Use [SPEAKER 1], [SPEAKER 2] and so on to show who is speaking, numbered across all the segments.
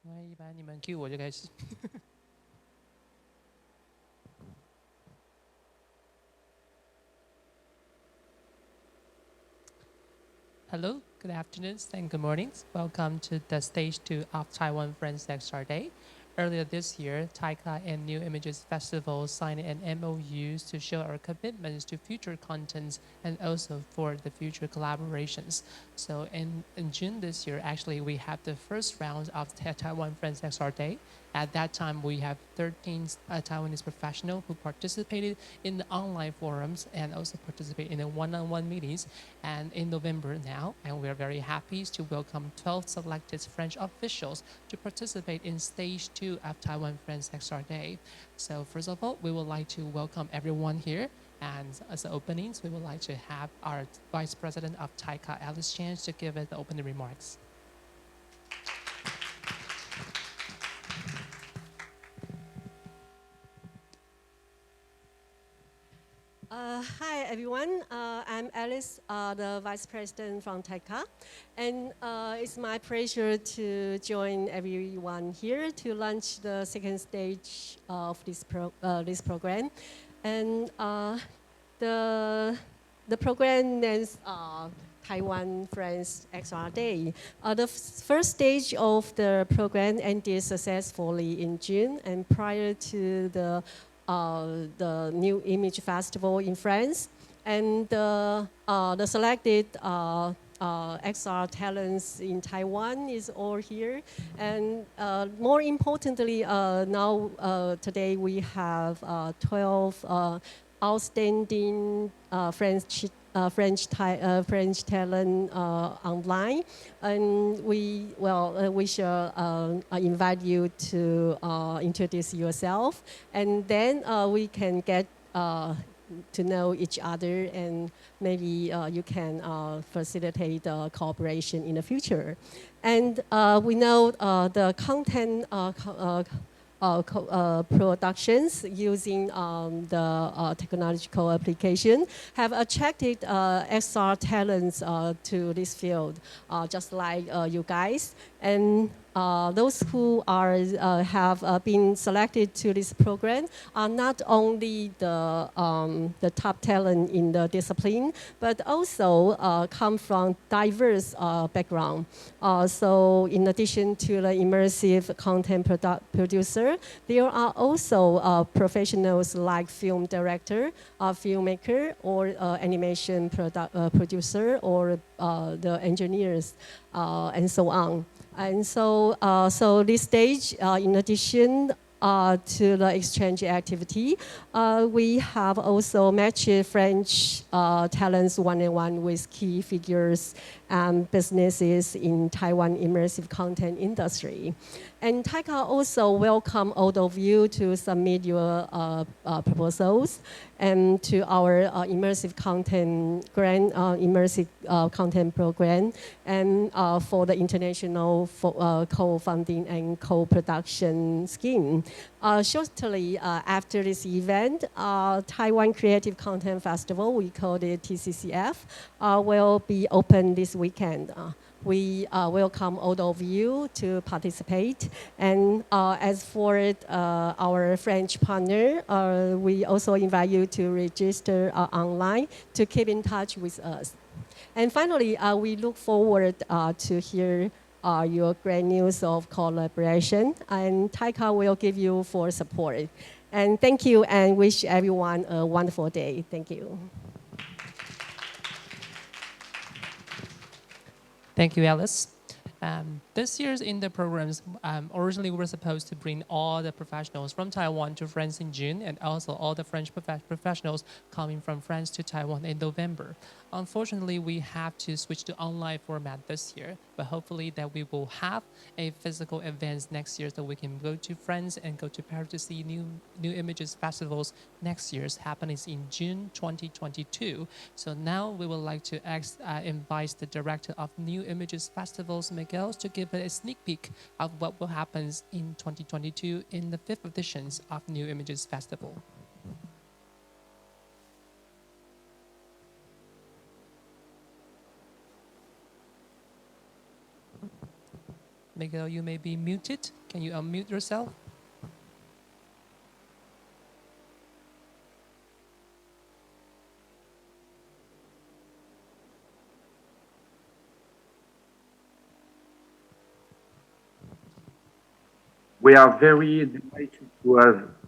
[SPEAKER 1] 因为一般你们 Q 我就开始。Hello, good afternoon and good mornings. Welcome to the stage 2 of Taiwan Friends XR Day. Earlier this year, TAICA and New Images Festival signed an MOU to show our commitments to future contents and also for the future collaborations. So in June this year, actually, we had the first round of Taiwan Friends XR Day. At that time, we have 13 Taiwanese professionals who participated in the online forums and also participated in the one-on-one meetings. And in November now, and we are very happy to welcome 12 selected French officials to participate in stage 2 of Taiwan Friends XR Day. So first of all, we would like to welcome everyone here. And as the openings, we would like to have our Vice President of TAICA, Alice Chan, to give us the opening remarks.
[SPEAKER 2] Hi, everyone. I'm Alice, the Vice President from TAICA. And it's my pleasure to join everyone here to launch the second stage of this program. And the program is Taiwan Friends XR Day. The first stage of the program ended successfully in June, and prior to the New Image Festival in France, and the selected XR talents in Taiwan is all here. And more importantly, now today we have 12 outstanding French talent online, and we shall invite you to introduce yourself, and then we can get to know each other, and maybe you can facilitate cooperation in the future. And we know the content productions using the technological application have attracted XR talents to this field, just like you guys. And those who have been selected to this program are not only the top talent in the discipline, but also come from diverse background. So in addition to the immersive content producer, there are also professionals like film director, filmmaker, or animation producer, or the engineers, and so on. And so, this stage, in addition to the exchange activity, we have also matched French talents one-on-one with key figures and businesses in Taiwan immersive content industry. And TAICA also welcome all of you to submit your proposals and to our immersive content grant, immersive content program, and for the international co-funding and co-production scheme. Shortly after this event, Taiwan Creative Content Festival, we call it TCCF, will be open this weekend. We welcome all of you to participate. And as for our French partner, we also invite you to register online to keep in touch with us. And finally, we look forward to hear your great news of collaboration, and TAICA will give you full support. And thank you, and wish everyone a wonderful day. Thank you.
[SPEAKER 1] Thank you, Alice. This year's in the programs, originally we were supposed to bring all the professionals from Taiwan to France in June, and also all the French professionals coming from France to Taiwan in November. Unfortunately, we have to switch to online format this year, but hopefully that we will have a physical event next year so we can go to France and go to Paris to see New Images festivals next year's happening in June 2022. So now we would like to invite the director of New Images Festivals, Miguel, to give a sneak peek of what will happen in 2022 in the 5th editions of New Images Festival. Miguel, you may be muted. Can you unmute yourself?
[SPEAKER 3] We are very delighted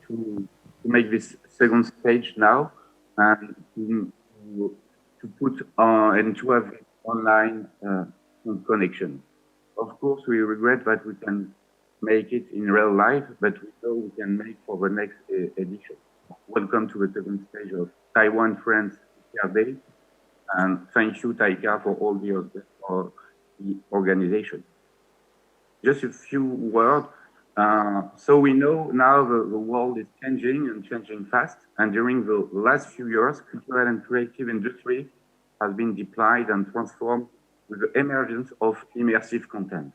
[SPEAKER 3] to make this second stage now and to put on and to have online connection. Of course, we regret that we can make it in real life, but we know we can make for the next edition. Welcome to the second stage of Taiwan France XR Day, and thank you, Taika, for all the organization. Just a few words. So we know now the world is changing and changing fast. And during the last few years, cultural and creative industry has been deployed and transformed with the emergence of immersive content.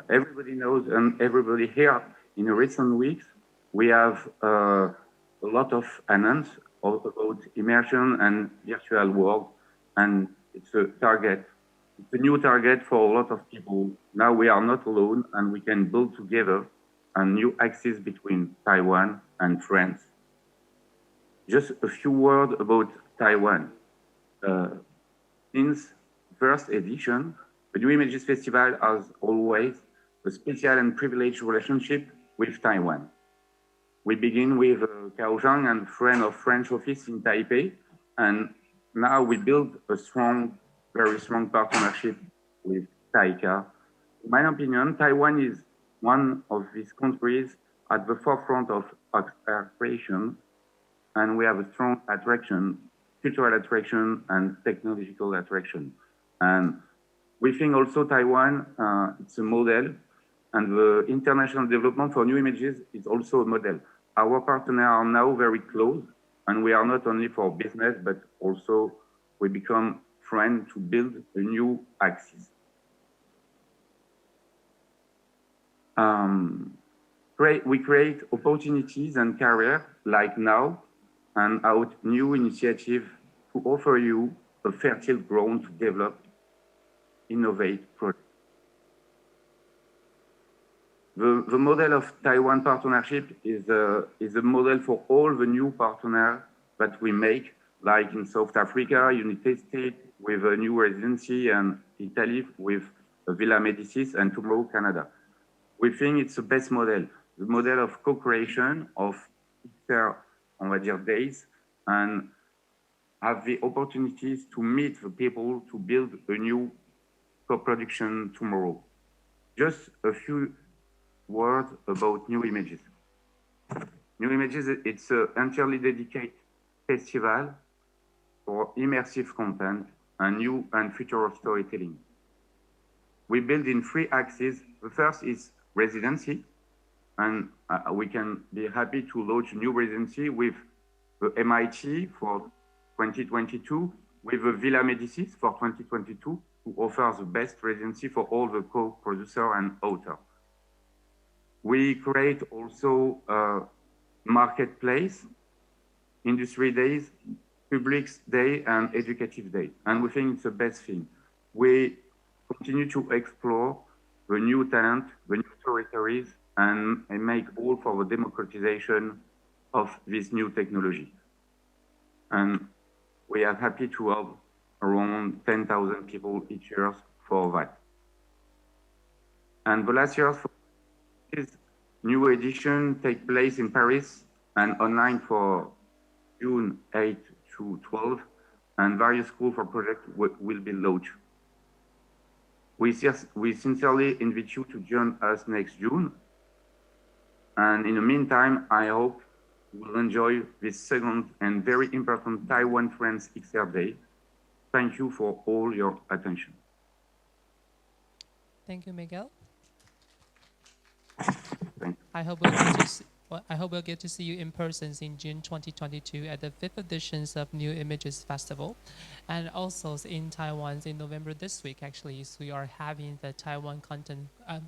[SPEAKER 3] Everybody knows, and everybody here in recent weeks, we have a lot of announcements about immersion and virtual world, and it's a target. It's a new target for a lot of people. Now we are not alone, and we can build together a new axis between Taiwan and France. Just a few words about Taiwan. Since first edition, the New Images Festival has always a special and privileged relationship with Taiwan. We begin with Cao Zhang and friend of French office in Taipei, and now we build a strong, very strong partnership with Taika. In my opinion, Taiwan is one of these countries at the forefront of XR creation, and we have a strong attraction, cultural attraction and technological attraction. And we think also Taiwan, it's a model, and the international development for new images is also a model. Our partners are now very close, and we are not only for business, but also we become friends to build a new axis. We create opportunities and career like now, and out new initiative to offer you a fertile ground to develop, innovate projects. The model of Taiwan partnership is a model for all the new partners that we make, like in South Africa, United States with a new residency, and Italy with Villa Médicis, and tomorrow Canada. We think it's the best model, the model of co-creation of on va dire days, and have the opportunities to meet the people to build a new co-production tomorrow. Just a few words about New Images. New Images, it's an entirely dedicated festival for immersive content and new and future storytelling. We build in 3 axes. The first is residency, and we can be happy to launch a new residency with the MIT for 2022, with the Villa Médicis for 2022, who offers the best residency for all the co-producer and author. We create also a marketplace, industry days, public day, and educative day. And we think it's the best thing. We continue to explore the new talent, the new territories, and make all for the democratization of this new technology. And we are happy to have around 10,000 people each year for that. And the last year, this new edition take place in Paris and online for June 8 to 12, and various schools for projects will be launched. We sincerely invite you to join us next June. And in the meantime, I hope you will enjoy this second and very important Taiwan France XR Day. Thank you for all your attention.
[SPEAKER 1] Thank you, Miguel.
[SPEAKER 3] Thank you.
[SPEAKER 1] I hope we'll get to see you in person in June 2022 at the 5th editions of New Images Festival. And also in Taiwan in November this week, actually, so we are having the Taiwan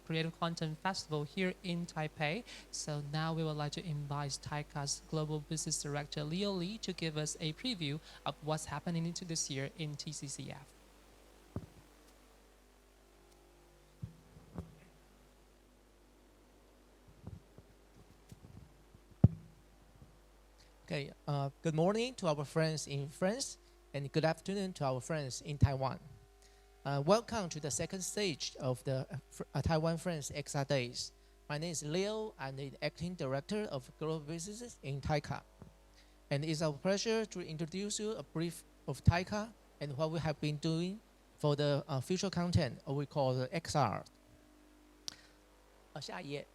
[SPEAKER 1] Creative Content Festival here in Taipei. So now we would like to invite Taika's Global Business Director, Leo Lee, to give us a preview of what's happening into this year in TCCF.
[SPEAKER 4] Okay, good morning to our friends in France, and good afternoon to our friends in Taiwan. Welcome to the second stage of the Taiwan France XR Days. My name is Leo. I'm the Acting Director of Global Business in TAICA. And it's our pleasure to introduce you a brief of TAICA and what we have been doing for the future content, or we call the XR. 下一页。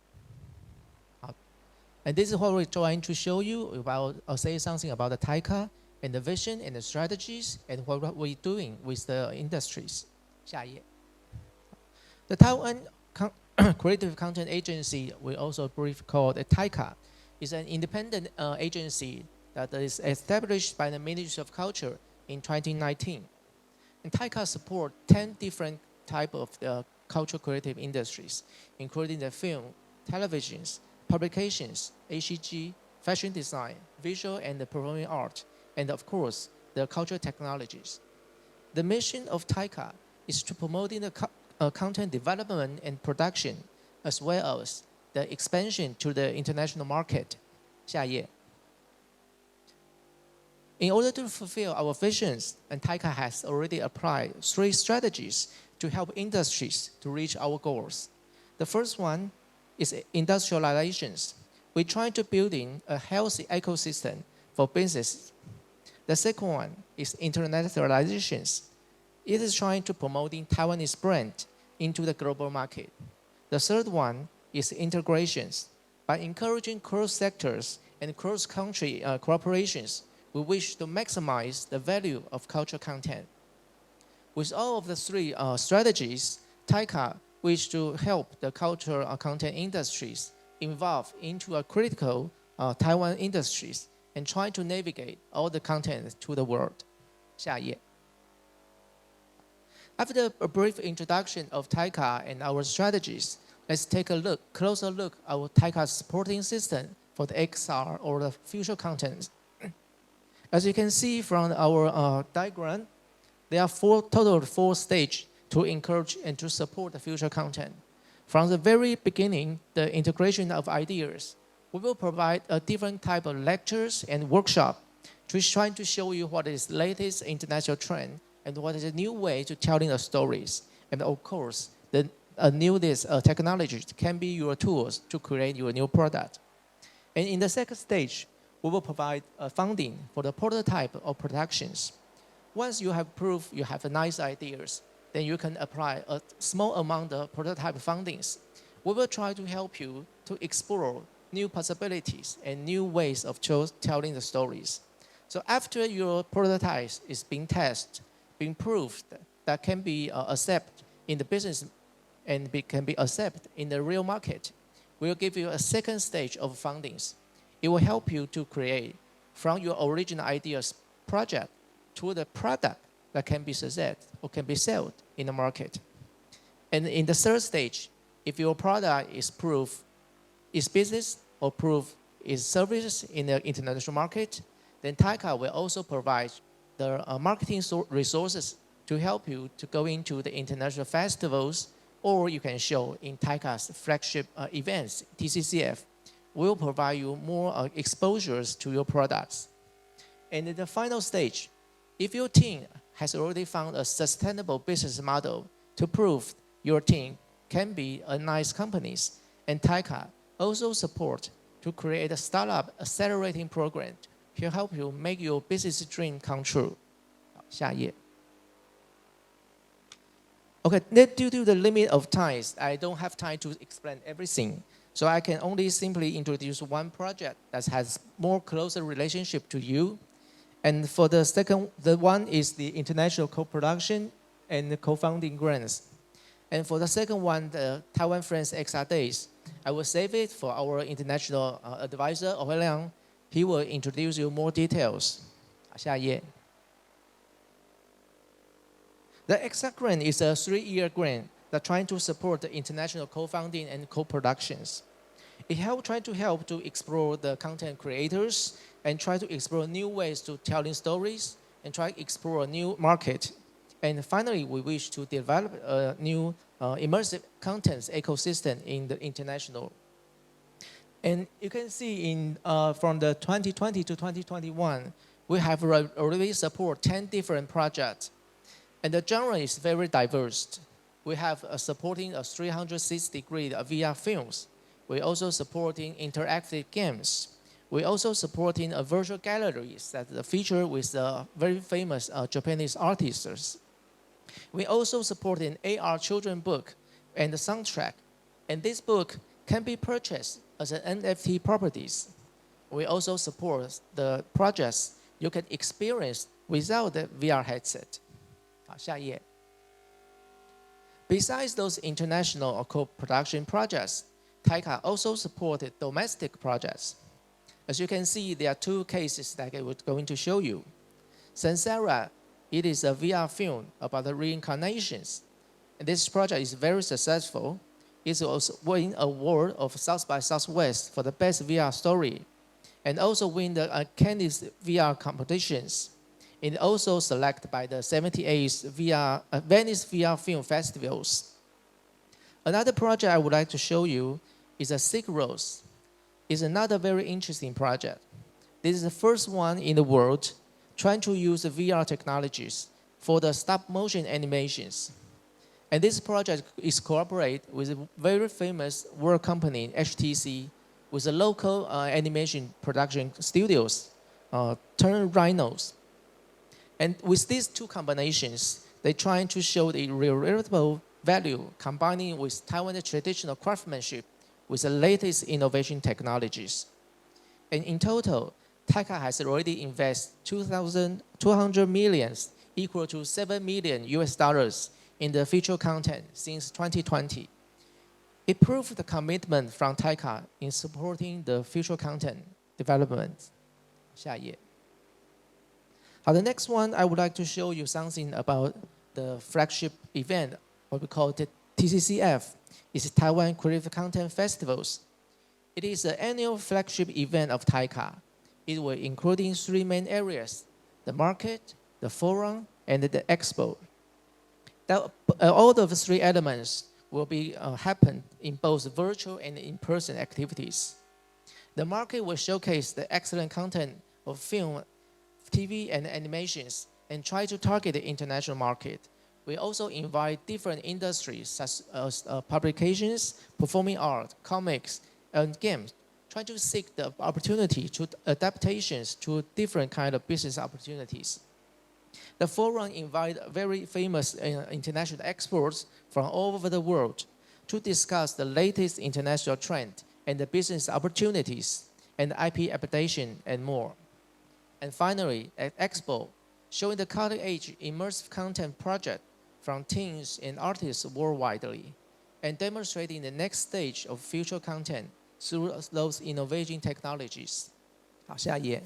[SPEAKER 4] And this is what we're trying to show you about, or say something about the TAICA and the vision and the strategies and what we're doing with the industries. 下一页。The Taiwan Creative Content Agency, we also briefly called TAICA, is an independent agency that is established by the Ministry of Culture in 2019. And TAICA supports 10 different types of cultural creative industries, including the film, televisions, publications, ACG, fashion design, visual and performing art, and of course, the cultural technologies. The mission of TAICA is to promoting the content development and production, as well as the expansion to the international market. 下一页. In order to fulfill our visions, and TAICA has already applied 3 strategies to help industries to reach our goals. The first one is industrializations. We try to build in a healthy ecosystem for business. The second one is internationalizations. It is trying to promoting Taiwanese brand into the global market. The third one is integrations. By encouraging cross-sectors and cross-country cooperations, we wish to maximize the value of cultural content. With all of the 3 strategies, TAICA wish to help the cultural content industries involve into a critical Taiwan industries and try to navigate all the content to the world. 下一页. After a brief introduction of TAICA and our strategies, let's take a closer look at our TAICA's supporting system for the XR or the future content. As you can see from our diagram, there are total 4 stages to encourage and to support the future content. From the very beginning, the integration of ideas, we will provide a different type of lectures and workshop to try to show you what is latest international trend and what is a new way to telling the stories. And of course, the newest technology can be your tools to create your new product. And in the second stage, we will provide funding for the prototype of productions. Once you have proved you have nice ideas, then you can apply a small amount of prototype fundings. We will try to help you to explore new possibilities and new ways of telling the stories. So after your prototype is being tested, being proved that can be accepted in the business and can be accepted in the real market, we will give you a second stage of fundings. It will help you to create from your original ideas project to the product that can be sold or can be sold in the market. And in the third stage, if your product is proved is business or proved is service in the international market, then TAICA will also provide the marketing resources to help you to go into the international festivals, or you can show in TAICA's flagship events, TCCF. Will provide you more exposures to your products. And in the final stage, if your team has already found a sustainable business model to prove your team can be a nice companies, and TAICA also support to create a startup accelerating program to help you make your business dream come true. 下一页. Okay, due to the limit of time, I don't have time to explain everything. So I can only simply introduce one project that has more closer relationship to you. And for the second, the one is the international co-production and the co-funding grants. And for the second one, the Taiwan France XR Days, I will save it for our international advisor, Liang. He will introduce you more details. 下一页. The XR grant is a 3-year grant that trying to support the international co-funding and co-productions. It try to help to explore the content creators and try to explore new ways to telling stories and try to explore a new market. And finally, we wish to develop a new immersive content ecosystem in the international. And you can see from the 2020 to 2021, we have already support 10 different projects. And the genre is very diverse. We have supporting a 360-degree VR films. We also supporting interactive games. We also supporting a virtual galleries that feature with very famous Japanese artists. We also support an AR children book and the soundtrack. And this book can be purchased as an NFT properties. We also support the projects you can experience without the VR headset. 好，下一页。Besides those international or co-production projects, TAICA also supported domestic projects. As you can see, there are two cases that I was going to show you. Sansara, it is a VR film about the reincarnations. And this project is very successful. It also won an award of South by Southwest for the best VR story, and also win the Candice VR competitions. It also selected by the 78th Venice VR Film Festivals. Another project I would like to show you is a Sick Rose. It's another very interesting project. This is the first one in the world trying to use VR technologies for the stop-motion animations. And this project is cooperate with a very famous world company, HTC, with the local animation production studios, Turn Rhinos. And with these two combinations, they're trying to show the relatable value combining with Taiwan's traditional craftsmanship with the latest innovation technologies. And in total, TAICA has already invested 200 million, equal to $7 million US in the feature content since 2020. It proved the commitment from TAICA in supporting the feature content development. 下一页。The next one, I would like to show you something about the flagship event, what we call the TCCF. It's Taiwan Creative Content Festivals. It is an annual flagship event of TAICA. It will include three main areas: the market, the forum, and the expo. All of the three elements will be happen in both virtual and in-person activities. The market will showcase the excellent content of film, TV, and animations, and try to target the international market. We also invite different industries such as publications, performing art, comics, and games, trying to seek the opportunity to adaptations to different kind of business opportunities. The forum invite very famous international experts from all over the world to discuss the latest international trend and the business opportunities and IP adaptation and more. And finally, at Expo, showing the cutting-edge immersive content project from teams and artists worldwide, and demonstrating the next stage of future content through those innovating technologies. 好，下一页。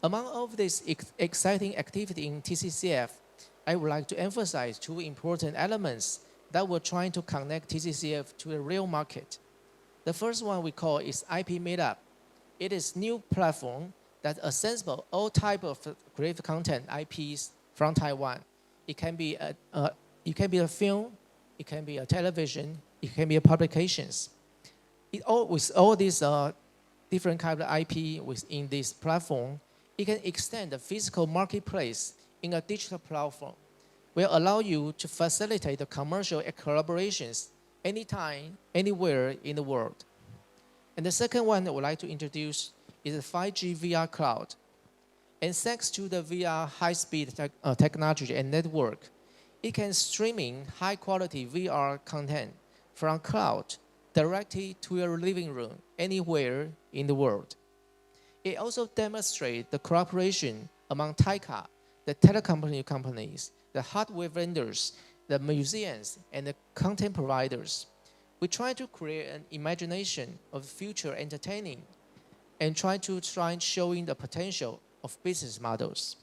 [SPEAKER 4] Among all of this exciting activity in TCCF, I would like to emphasize two important elements that we're trying to connect TCCF to the real market. The first one we call is IP Meetup. It is new platform that assembles all type of creative content IPs from Taiwan. It can be a film, it can be a television, it can be a publications. With all these different kind of IP within this platform, it can extend the physical marketplace in a digital platform. Will allow you to facilitate the commercial collaborations anytime, anywhere in the world. And the second one I would like to introduce is the 5G VR cloud. And thanks to the VR high-speed technology and network, it can streaming high-quality VR content from cloud directly to your living room anywhere in the world. It also demonstrates the cooperation among TAICA, the telecom companies, the hardware vendors, the museums, and the content providers. We try to create an imagination of future entertaining and try showing the potential of business models.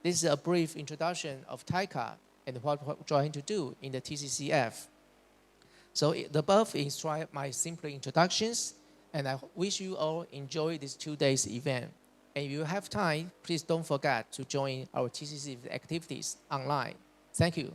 [SPEAKER 4] This is a brief introduction of TAICA and what we're trying to do in the TCCF. So the above is my simple introductions, and I wish you all enjoy this 2 days event. And if you have time, please don't forget to join our TCCF activities online. Thank you.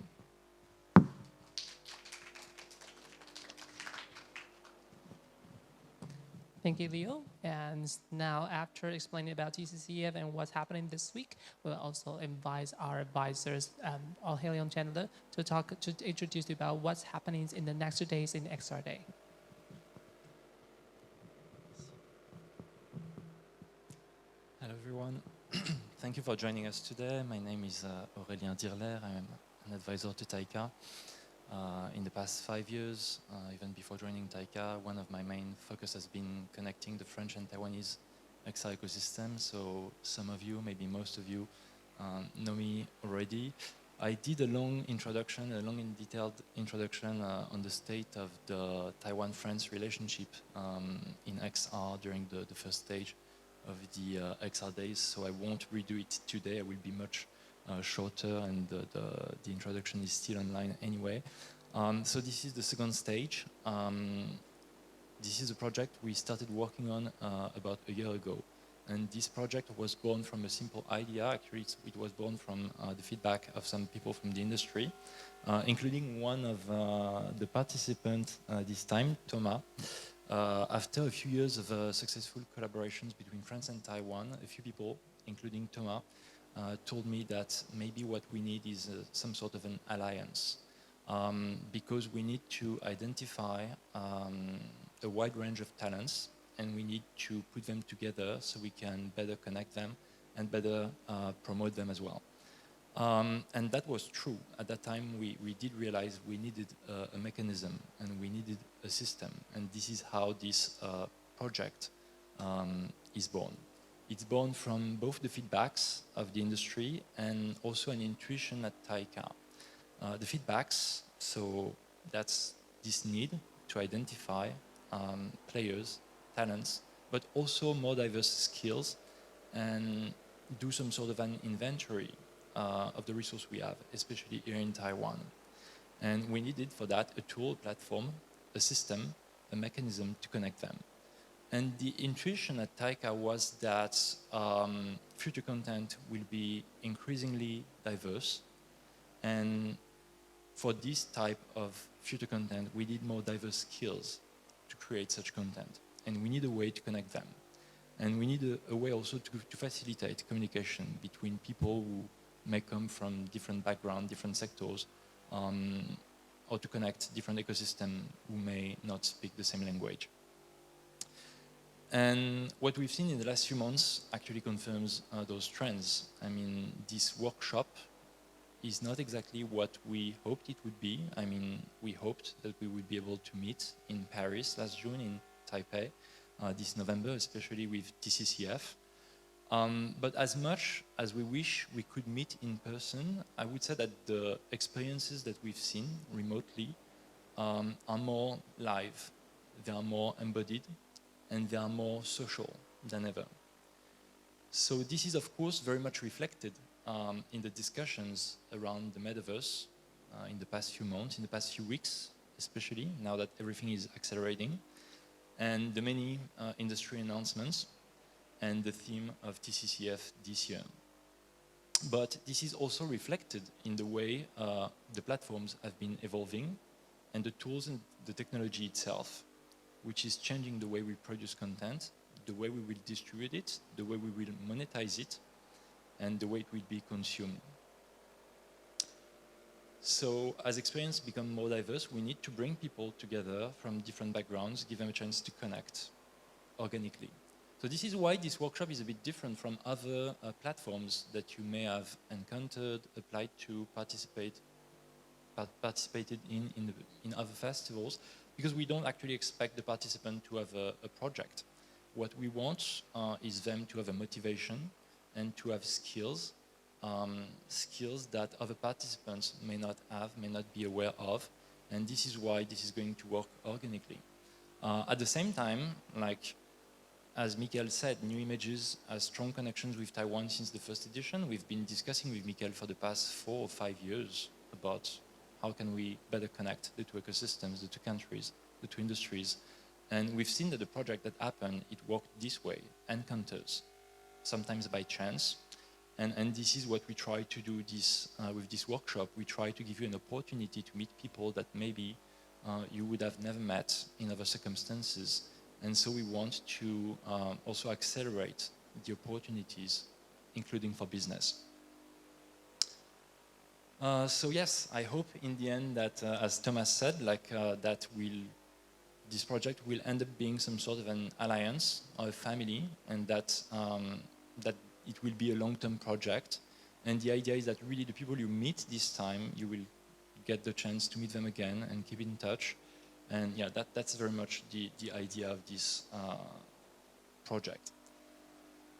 [SPEAKER 1] Thank you, Leo. And now, after explaining about TCCF and what's happening this week, we'll also invite our advisors, all Helion Chandler, to introduce you about what's happening in the next 2 days in XR Day.
[SPEAKER 5] Hello, everyone. Thank you for joining us today. My name is Aurélien Dirler. I'm an advisor to TAICA. In the past 5 years, even before joining TAICA, one of my main focus has been connecting the French and Taiwanese XR ecosystem. So some of you, maybe most of you, know me already. I did a long and detailed introduction on the state of the Taiwan-France relationship in XR during the first stage of the XR days. So I won't redo it today. I will be much shorter, and the introduction is still online anyway. So this is the second stage. This is a project we started working on about a year ago. And this project was born from a simple idea. Actually, it was born from the feedback of some people from the industry, including one of the participants this time, Thomas. After a few years of successful collaborations between France and Taiwan, a few people, including Thomas, told me that maybe what we need is some sort of an alliance, because we need to identify a wide range of talents, and we need to put them together so we can better connect them and better promote them as well. And that was true. At that time, we did realize we needed a mechanism and we needed a system, and this is how this project is born. It's born from both the feedbacks of the industry and also an intuition at TAICA. The feedbacks, so that's this need to identify players, talents, but also more diverse skills, and do some sort of an inventory of the resource we have, especially here in Taiwan. And we needed for that a tool, a platform, a system, a mechanism to connect them. And the intuition at TAICA was that future content will be increasingly diverse. And for this type of future content, we need more diverse skills to create such content. And we need a way to connect them. And we need a way also to facilitate communication between people who may come from different backgrounds, different sectors, or to connect different ecosystems who may not speak the same language. And what we've seen in the last few months actually confirms those trends. I mean, this workshop is not exactly what we hoped it would be. I mean, we hoped that we would be able to meet in Paris last June, in Taipei, this November, especially with TCCF. But as much as we wish we could meet in person, I would say that the experiences that we've seen remotely are more live, they are more embodied, and they are more social than ever. So this is, of course, very much reflected in the discussions around the metaverse in the past few months, in the past few weeks, especially now that everything is accelerating, and the many industry announcements and the theme of TCCF this year. But this is also reflected in the way the platforms have been evolving and the tools and the technology itself, which is changing the way we produce content, the way we will distribute it, the way we will monetize it, and the way it will be consumed. So as experience become more diverse, we need to bring people together from different backgrounds, give them a chance to connect organically. So this is why this workshop is a bit different from other platforms that you may have encountered, applied to, participated in other festivals, because we don't actually expect the participant to have a project. What we want is them to have a motivation and to have skills, skills that other participants may not have, may not be aware of, and this is why this is going to work organically. At the same time, like as Michael said, New Images has strong connections with Taiwan since the first edition. We've been discussing with Michael for the past 4 or 5 years about how can we better connect the two ecosystems, the two countries, the two industries. And we've seen that the project that happened, it worked this way, encounters, sometimes by chance. And this is what we try to do with this workshop. We try to give you an opportunity to meet people that maybe you would have never met in other circumstances. And so we want to also accelerate the opportunities, including for business. So yes, I hope in the end that, as Thomas said, this project will end up being some sort of an alliance or a family, and that it will be a long-term project. And the idea is that really the people you meet this time, you will get the chance to meet them again and keep in touch. And yeah, that's very much the idea of this project.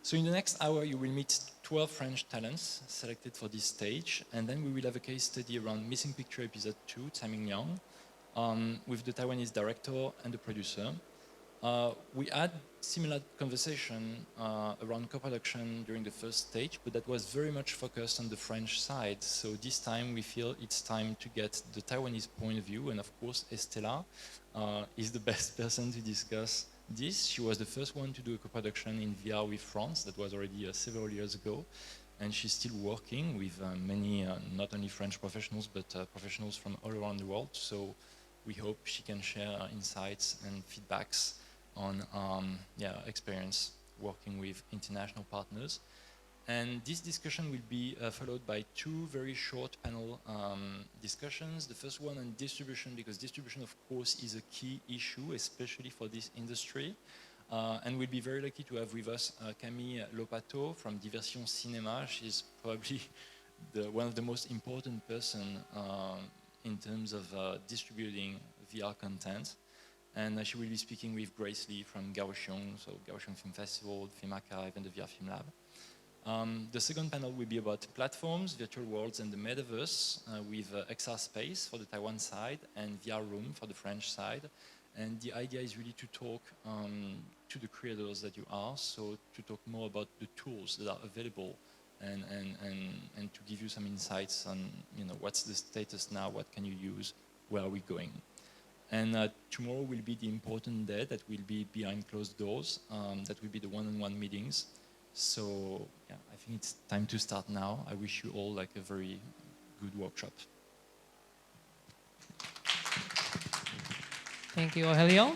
[SPEAKER 5] So in the next hour, you will meet 12 French talents selected for this stage, and then we will have a case study around Missing Picture Episode 2, Timing Liang, with the Taiwanese director and the producer. We had similar conversation around co-production during the first stage, but that was very much focused on the French side. So this time we feel it's time to get the Taiwanese point of view, and of course Estela is the best person to discuss this. She was the first one to do a co-production in VR with France. That was already several years ago, and she's still working with many, not only French professionals, but professionals from all around the world. So we hope she can share insights and feedbacks on experience working with international partners. And this discussion will be followed by two very short panel discussions. The first one on distribution, because distribution, of course, is a key issue, especially for this industry. And we'll be very lucky to have with us Camille Lopato from Diversion Cinema. She's probably one of the most important person in terms of distributing VR content. And she will be speaking with Grace Lee from Kaohsiung, so Kaohsiung Film Festival, Film Archive, and the VR Film Lab. The second panel will be about platforms, virtual worlds, and the metaverse with XRSPACE for the Taiwan side and VRrOOm for the French side. And the idea is really to talk to the creators that you are, so to talk more about the tools that are available and to give you some insights on what's the status now, what can you use, where are we going. And tomorrow will be the important day that will be behind closed doors. That will be the one-on-one meetings. So yeah, I think it's time to start now. I wish you all a very good workshop.
[SPEAKER 1] Thank you, Aurelio.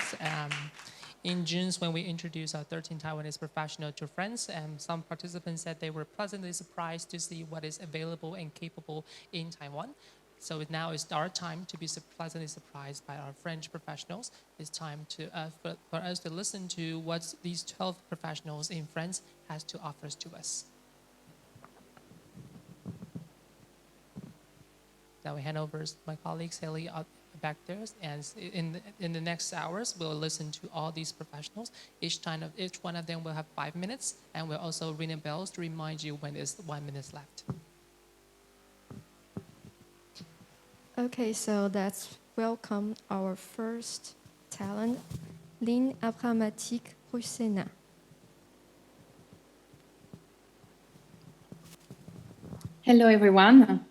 [SPEAKER 1] In June, when we introduced our 13 Taiwanese professionals to France, some participants said they were pleasantly surprised to see what is available and capable in Taiwan. So now is our time to be pleasantly surprised by our French professionals. It's time for us to listen to what these 12 professionals in France has to offer to us. Now we hand over to my colleague Haley back there, and in the next hours we'll listen to all these professionals. Each one of them will have 5 minutes, and we'll also ring the bells to remind you when there's 1 minute left.
[SPEAKER 6] Okay, so let's welcome our first talent, Lin Achamatik.
[SPEAKER 7] Hello, everyone.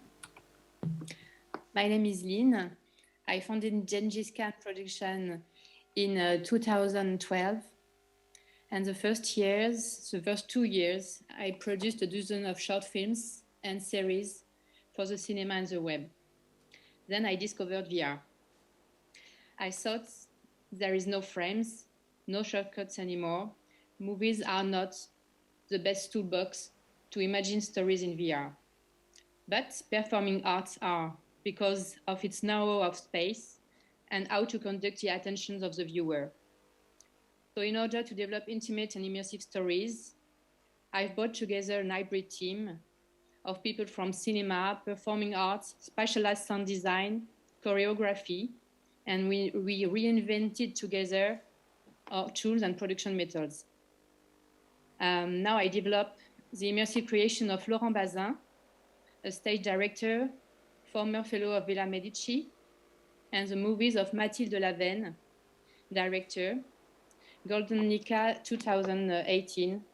[SPEAKER 7] My name is Lin. I founded Gengis Khan Production in 2012. And the first 2 years, I produced a dozen of short films and series for the cinema and the web. Then I discovered VR. I thought there is no frames, no shortcuts anymore. Movies are not the best toolbox to imagine stories in VR. But performing arts are, because of its know-how of space and how to conduct the attention of the viewer. So in order to develop intimate and immersive stories, I've brought together an hybrid team of people from cinema, performing arts, specialized sound design, choreography, and we reinvented together our tools and production methods. Now I develop the immersive creation of Laurent Bazin, a stage director, former fellow of Villa Medici, and the movies of Mathilde Lavenne, director, Golden Nika 2018.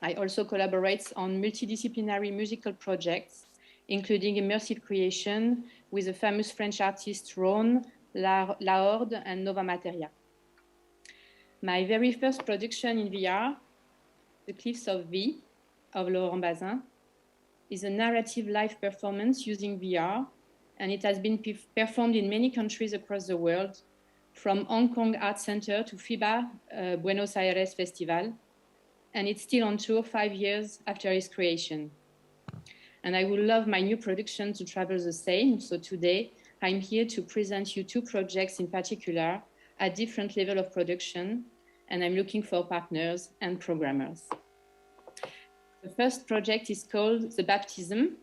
[SPEAKER 7] I also collaborate on multidisciplinary musical projects, including immersive creation with the famous French artists Rhône, La Horde, and Nova Materia. My very first production in VR, The Cliffs of V, of Laurent Bazin, is a narrative live performance using VR, and it has been performed in many countries across the world, from Hong Kong Art Center to FIBA Buenos Aires Festival, and it's still on tour 5 years after its creation. And I would love my new production to travel the same. So today, I'm here to present you 2 projects in particular at different level of production, and I'm looking for partners and programmers. The first project is called The Baptism.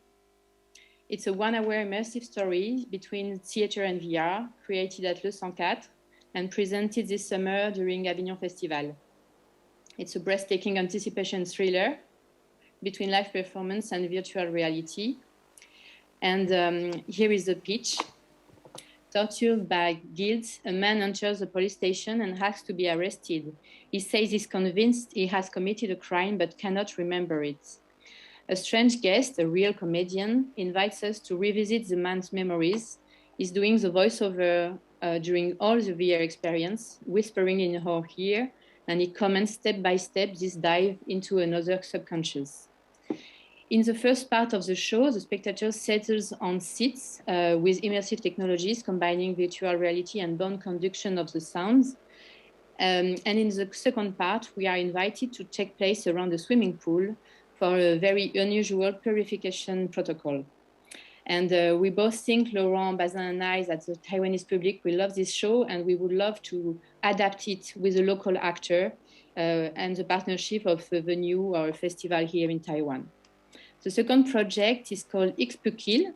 [SPEAKER 7] It's a 1-hour immersive story between theater and VR, created at Le 104 and presented this summer during Avignon Festival. It's a breathtaking anticipation thriller between live performance and virtual reality. And here is the pitch. Tortured by guilt, a man enters a police station and asks to be arrested. He says he's convinced he has committed a crime but cannot remember it. A strange guest, a real comedian, invites us to revisit the man's memories. He's doing the voiceover during all the VR experience, whispering in our ear, and he comments step by step this dive into another subconscious. In the first part of the show, the spectator settles on seats with immersive technologies combining virtual reality and bone conduction of the sounds. And in the second part, we are invited to take place around a swimming pool for a very unusual purification protocol. And we both think, Laurent, Bazin, and I, that the Taiwanese public will love this show, and we would love to adapt it with a local actor and the partnership of a venue or a festival here in Taiwan. The second project is called XPukil.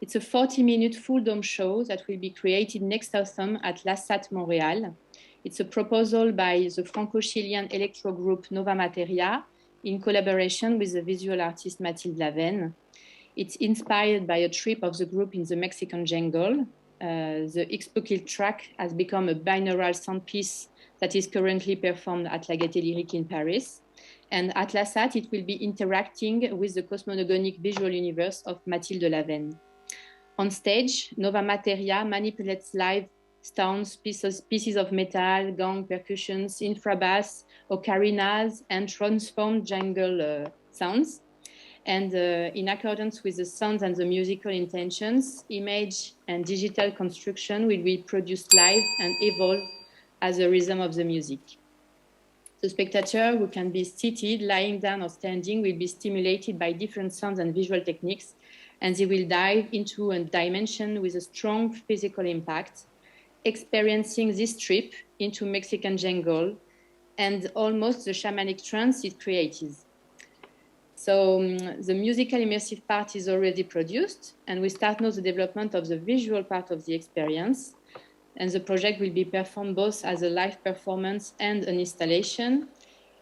[SPEAKER 7] It's a 40-minute full dome show that will be created next autumn at La Sat Montréal. It's a proposal by the Franco-Chilean electro group Nova Materia in collaboration with the visual artist Mathilde Lavenne. It's inspired by a trip of the group in the Mexican jungle. The XPukil track has become a binaural sound piece that is currently performed at La Gaîté Lyrique in Paris. And at La Sat, it will be interacting with the cosmogonic visual universe of Mathilde Lavenne. On stage, Nova Materia manipulates live stones, pieces of metal, gong, percussions, infrabass, ocarinas, and transformed jungle sounds. And in accordance with the sounds and the musical intentions, image and digital construction will be produced live and evolve as a rhythm of the music. The spectator, who can be seated, lying down, or standing, will be stimulated by different sounds and visual techniques, and they will dive into a dimension with a strong physical impact, experiencing this trip into Mexican jungle and almost the shamanic trance it creates. So the musical immersive part is already produced, and we start now the development of the visual part of the experience. And the project will be performed both as a live performance and an installation.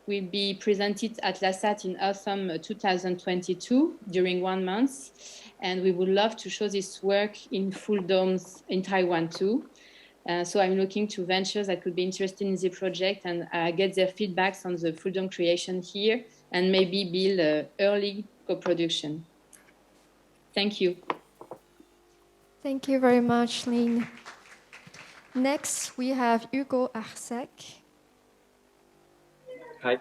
[SPEAKER 7] Will be presented at La Sat in autumn 2022 during 1 month. And we would love to show this work in full domes in Taiwan too. So I'm looking to ventures that could be interested in the project and get their feedbacks on the full dome creation here and maybe build early co-production. Thank you.
[SPEAKER 6] Thank you very much, Lin. Next, we have Hugo Arsec.
[SPEAKER 8] Hi.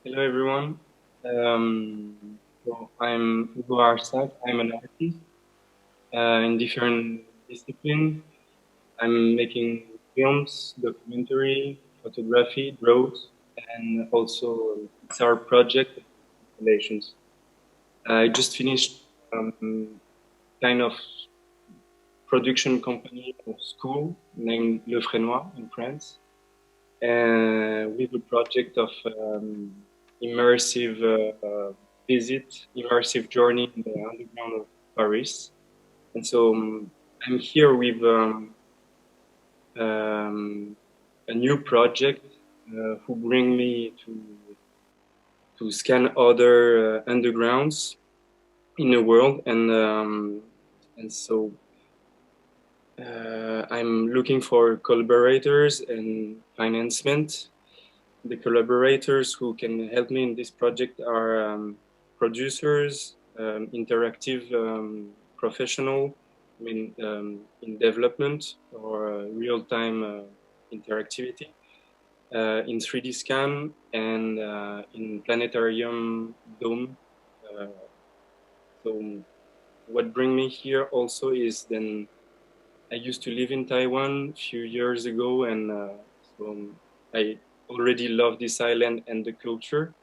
[SPEAKER 8] Hello, everyone. So I'm Hugo Arsec. I'm an artist in different disciplines. I'm making films, documentary, photography, draws, and also it's our project relations. I just finished kind of production company or school named Le Frénois in France, with a project of immersive visit, immersive journey in the underground of Paris. And so I'm here with a new project who bring me to scan other undergrounds in the world, and so I'm looking for collaborators and financement. The collaborators who can help me in this project are producers, interactive professional, in development or real-time interactivity, in 3D scan and in planetarium dome. So what brings me here also is then I used to live in Taiwan a few years ago, and so I already love this island and the culture.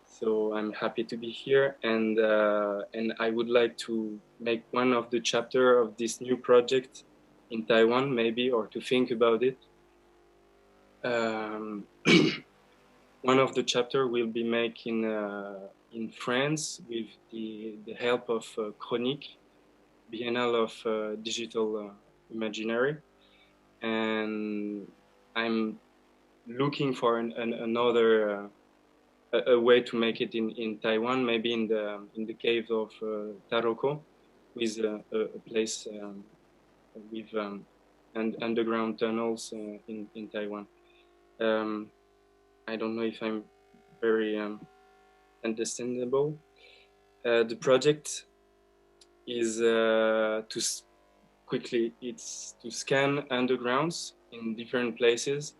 [SPEAKER 8] So I'm happy to be here, and I would like to make one of the chapter of this new project in Taiwan, maybe, or to think about it. One of the chapter will be making in France with the help of Chronique, Biennale of Digital Imaginary, and I'm looking for another a way to make it in Taiwan, maybe in the cave of Taroko, with a place with underground tunnels in Taiwan. I don't know if I'm very understandable. The project is it's to scan undergrounds in different places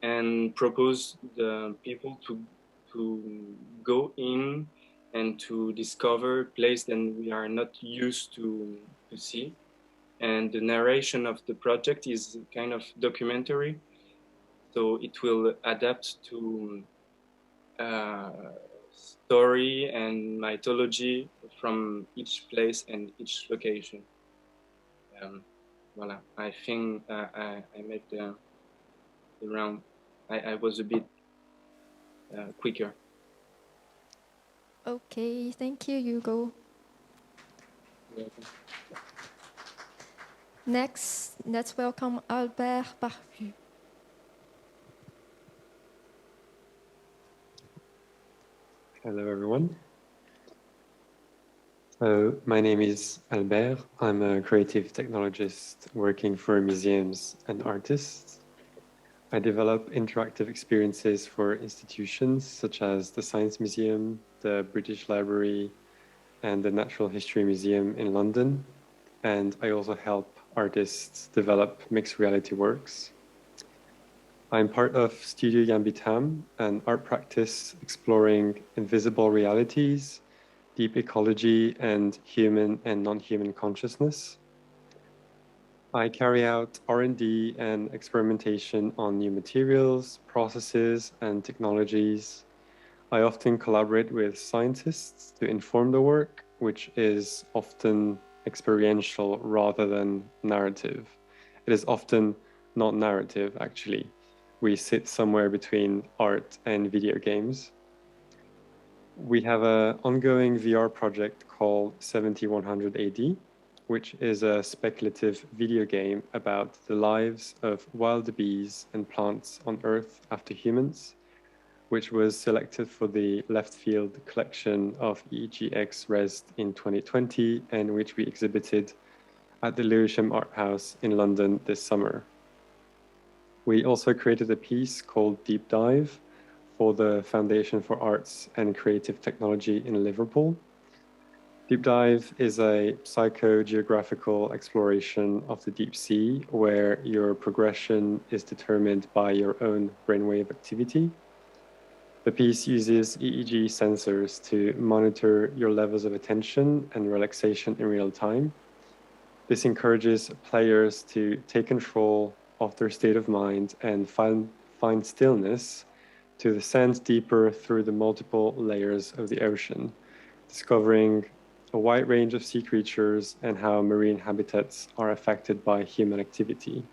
[SPEAKER 8] and propose the people to go in and to discover places that we are not used to see. And the narration of the project is kind of documentary, so it will adapt to story and mythology from each place and each location. Voilà. I think I made the round. I was a bit quicker.
[SPEAKER 6] Okay, thank you, Hugo. Next, let's welcome Albert Barbu.
[SPEAKER 9] Hello, everyone. My name is Albert. I'm a creative technologist working for museums and artists. I develop interactive experiences for institutions such as the Science Museum, the British Library, and the Natural History Museum in London. And I also help artists develop mixed reality works. I'm part of Studio Yambitam, an art practice exploring invisible realities, deep ecology, and human and non-human consciousness. I carry out R&D and experimentation on new materials, processes, and technologies. I often collaborate with scientists to inform the work, which is often experiential rather than narrative. It is often not narrative, actually. We sit somewhere between art and video games. We have an ongoing VR project called 7100 AD, which is a speculative video game about the lives of wild bees and plants on Earth after humans, which was selected for the left field collection of EEGX Res in 2020, and which we exhibited at the Lewisham Art House in London this summer. We also created a piece called Deep Dive for the Foundation for Arts and Creative Technology in Liverpool. Deep Dive is a psychogeographical exploration of the deep sea where your progression is determined by your own brainwave activity. The piece uses EEG sensors to monitor your levels of attention and relaxation in real time. This encourages players to take control of their state of mind and find stillness, to descend deeper through the multiple layers of the ocean, discovering a wide range of sea creatures and how marine habitats are affected by human activity.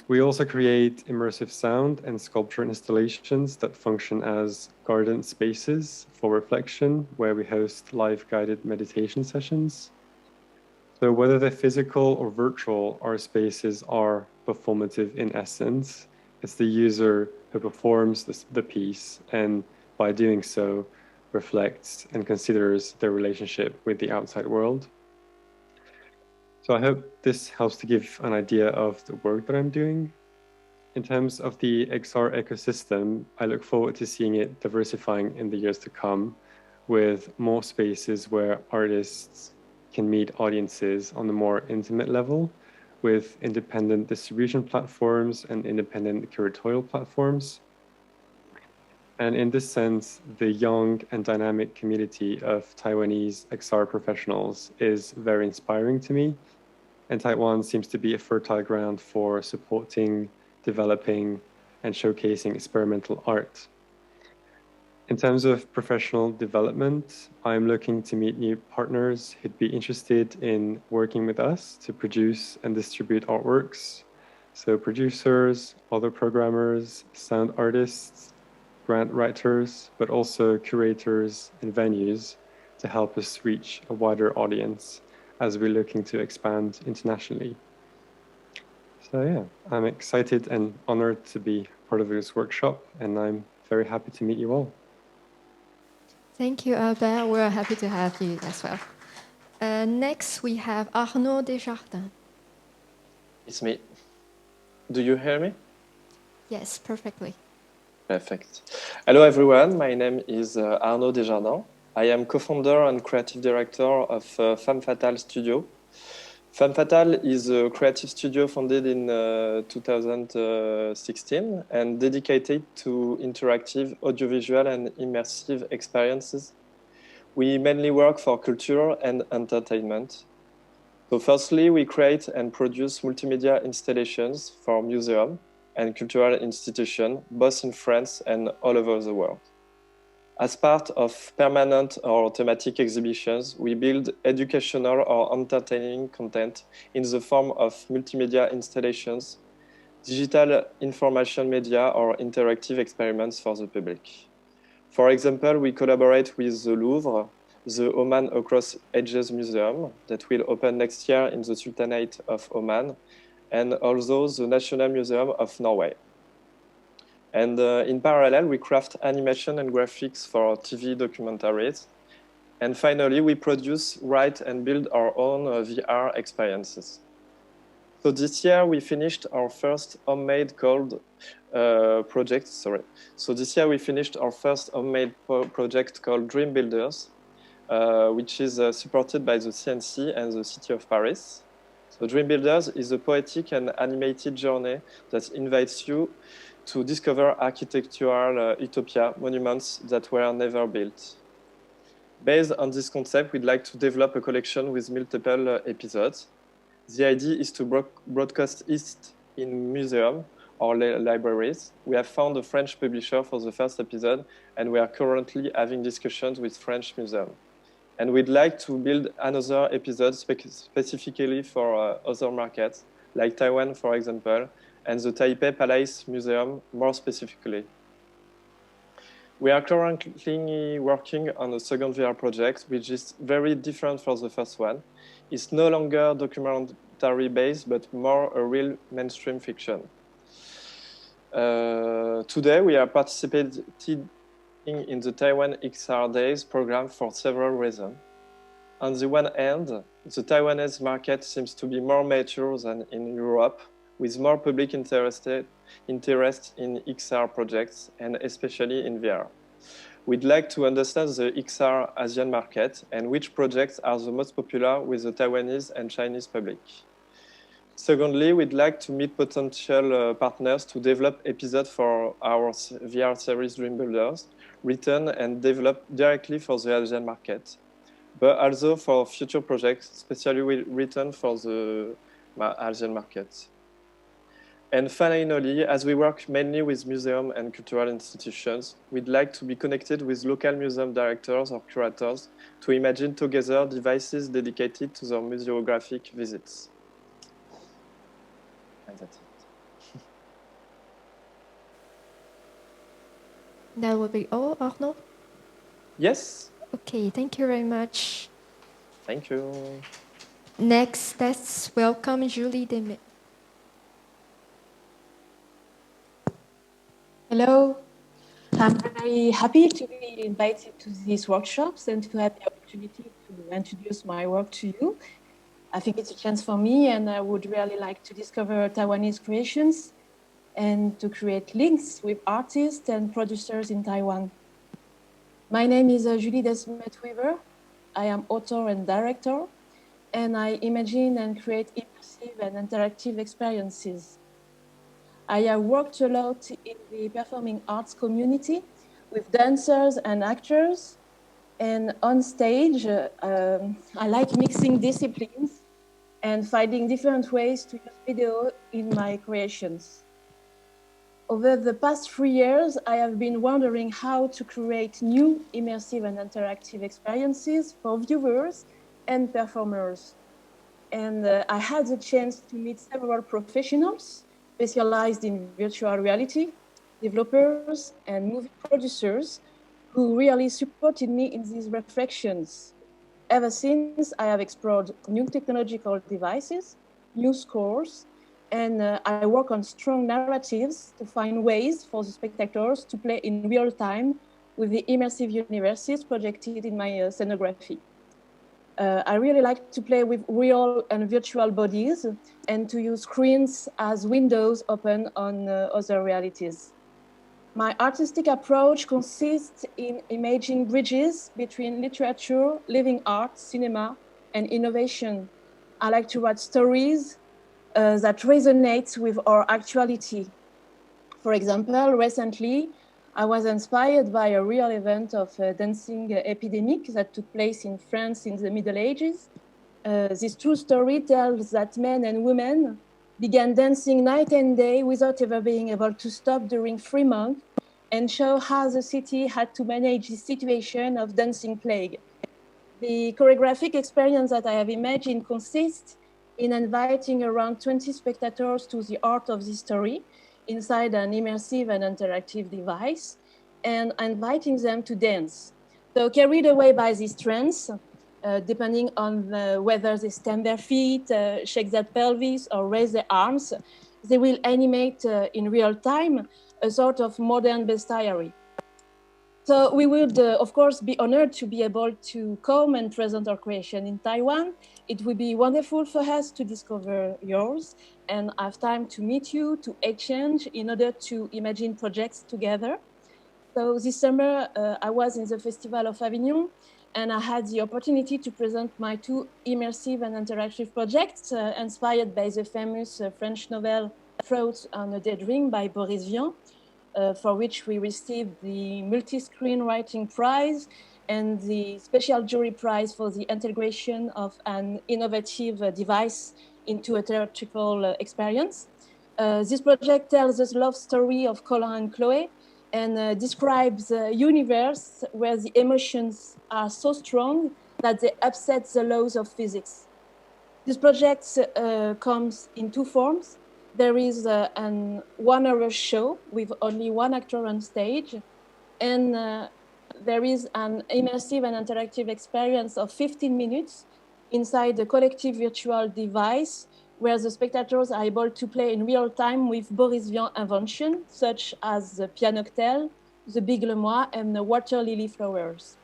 [SPEAKER 9] We also create immersive sound and sculpture installations that function as garden spaces for reflection, where we host live guided meditation sessions. So whether they're physical or virtual, our spaces are performative in essence. It's the user who performs the piece, and by doing so, reflects and considers their relationship with the outside world. So I hope this helps to give an idea of the work that I'm doing. In terms of the XR ecosystem, I look forward to seeing it diversifying in the years to come, with more spaces where artists can meet audiences on a more intimate level, with independent distribution platforms and independent curatorial platforms. And in this sense, the young and dynamic community of Taiwanese XR professionals is very inspiring to me, and Taiwan seems to be a fertile ground for supporting, developing, and showcasing experimental art. In terms of professional development, I'm looking to meet new partners who'd be interested in working with us to produce and distribute artworks. So producers, other programmers, sound artists, grant writers, but also curators and venues to help us reach a wider audience as we're looking to expand internationally. So yeah, I'm excited and honored to be part of this workshop, and I'm very happy to meet you all.
[SPEAKER 6] Thank you, Albert. We're happy to have you as well. Next, we have Arnaud Desjardins.
[SPEAKER 10] It's me. Do you hear me?
[SPEAKER 6] Yes, perfectly.
[SPEAKER 10] Perfect. Hello, everyone. My name is Arnaud Desjardins. I am co-founder and creative director of Femme Fatale Studio. Femme Fatale is a creative studio founded in 2016 and dedicated to interactive, audiovisual, and immersive experiences. We mainly work for culture and entertainment. So firstly, we create and produce multimedia installations for museums and cultural institutions, both in France and all over the world. As part of permanent or thematic exhibitions, we build educational or entertaining content in the form of multimedia installations, digital information media, or interactive experiments for the public. For example, we collaborate with the Louvre, the Oman Across Ages Museum that will open next year in the Sultanate of Oman, and also the National Museum of Norway. And in parallel, we craft animation and graphics for TV documentaries. And finally, we produce, write, and build our own VR experiences. So this year, we finished our first homemade project. So this year, we finished our first homemade project called Dream Builders, which is supported by the CNC and the City of Paris. So Dream Builders is a poetic and animated journey that invites you to discover architectural utopia, monuments that were never built. Based on this concept, we'd like to develop a collection with multiple episodes. The idea is to broadcast it in museums or libraries. We have found a French publisher for the first episode, and we are currently having discussions with French museums. And we'd like to build another episode specifically for other markets, like Taiwan, for example, and the Taipei Palace Museum more specifically. We are currently working on a second VR project, which is very different from the first one. It's no longer documentary-based, but more a real mainstream fiction. Today, we are participating in the Taiwan XR Days program for several reasons. On the one hand, the Taiwanese market seems to be more mature than in Europe, with more public interest in XR projects, and especially in VR. We'd like to understand the XR Asian market and which projects are the most popular with the Taiwanese and Chinese public. Secondly, we'd like to meet potential partners to develop episodes for our VR series Dream Builders, written and developed directly for the Asian market, but also for future projects, especially written for the Asian market. And finally, as we work mainly with museums and cultural institutions, we'd like to be connected with local museum directors or curators to imagine together devices dedicated to their museographic visits. And that's it.
[SPEAKER 6] That will be all, Arnaud?
[SPEAKER 10] Yes.
[SPEAKER 6] Okay, thank you very much.
[SPEAKER 10] Thank you.
[SPEAKER 6] Next, let's welcome Julie Demi.
[SPEAKER 11] Hello. I'm very happy to be invited to these workshops and to have the opportunity to introduce my work to you. I think it's a chance for me, and I would really like to discover Taiwanese creations and to create links with artists and producers in Taiwan. My name is Julie Desmet-Weaver. I am author and director, and I imagine and create immersive and interactive experiences. I have worked a lot in the performing arts community with dancers and actors. And on stage, I like mixing disciplines and finding different ways to use video in my creations. Over the past 3 years, I have been wondering how to create new immersive and interactive experiences for viewers and performers. And I had the chance to meet several professionals specialized in virtual reality, developers, and movie producers who really supported me in these reflections. Ever since, I have explored new technological devices, new scores, and I work on strong narratives to find ways for the spectators to play in real time with the immersive universes projected in my scenography. I really like to play with real and virtual bodies and to use screens as windows open on other realities. My artistic approach consists in imaging bridges between literature, living art, cinema, and innovation. I like to write stories that resonate with our actuality. For example, recently, I was inspired by a real event of a dancing epidemic that took place in France in the Middle Ages. This true story tells that men and women began dancing night and day without ever being able to stop during 3 months, and show how the city had to manage the situation of dancing plague. The choreographic experience that I have imagined consists in inviting around 20 spectators to the art of this story inside an immersive and interactive device, and inviting them to dance. So carried away by this trance, depending on whether they stamp their feet, shake their pelvis, or raise their arms, they will animate in real time a sort of modern bestiary. So we would, of course, be honored to be able to come and present our creation in Taiwan. It would be wonderful for us to discover yours and have time to meet you, to exchange in order to imagine projects together. So this summer, I was in the Festival of Avignon, and I had the opportunity to present my 2 immersive and interactive projects inspired by the famous French novel Thoughts on a Dead Ring by Boris Vian, for which we received the multi-screen writing prize and the special jury prize for the integration of an innovative device into a theatrical experience. This project tells us love story of Colin and Chloe and describes a universe where the emotions are so strong that they upset the laws of physics. This project comes in 2 forms. There is an 1-hour show with only 1 actor on stage, and there is an immersive and interactive experience of 15 minutes inside a collective virtual device where the spectators are able to play in real time with Boris Vian inventions, such as the pianoctel, the big lemois, and the water lily flowers.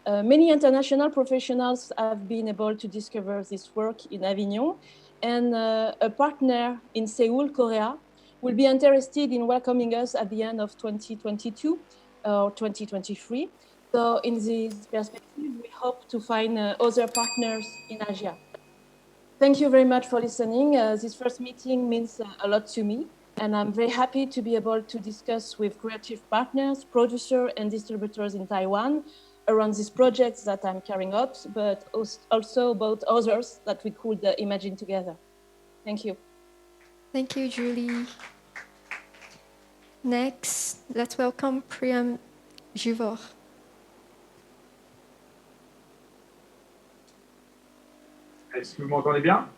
[SPEAKER 11] Many international professionals have been able to discover this work in Avignon, and a partner in Seoul, Korea, will be interested in welcoming us at the end of 2022 or 2023. So in this perspective, we hope to find other partners in Asia. Thank you very much for listening. This first meeting means a lot to me, and I'm very happy to be able to discuss with creative partners, producers, and distributors in Taiwan around these projects that I'm carrying out, but also about others that we could imagine together. Thank you.
[SPEAKER 6] Thank you, Julie. Next, let's welcome Priam Jivor.
[SPEAKER 12] Est-ce que vous m'entendez bien?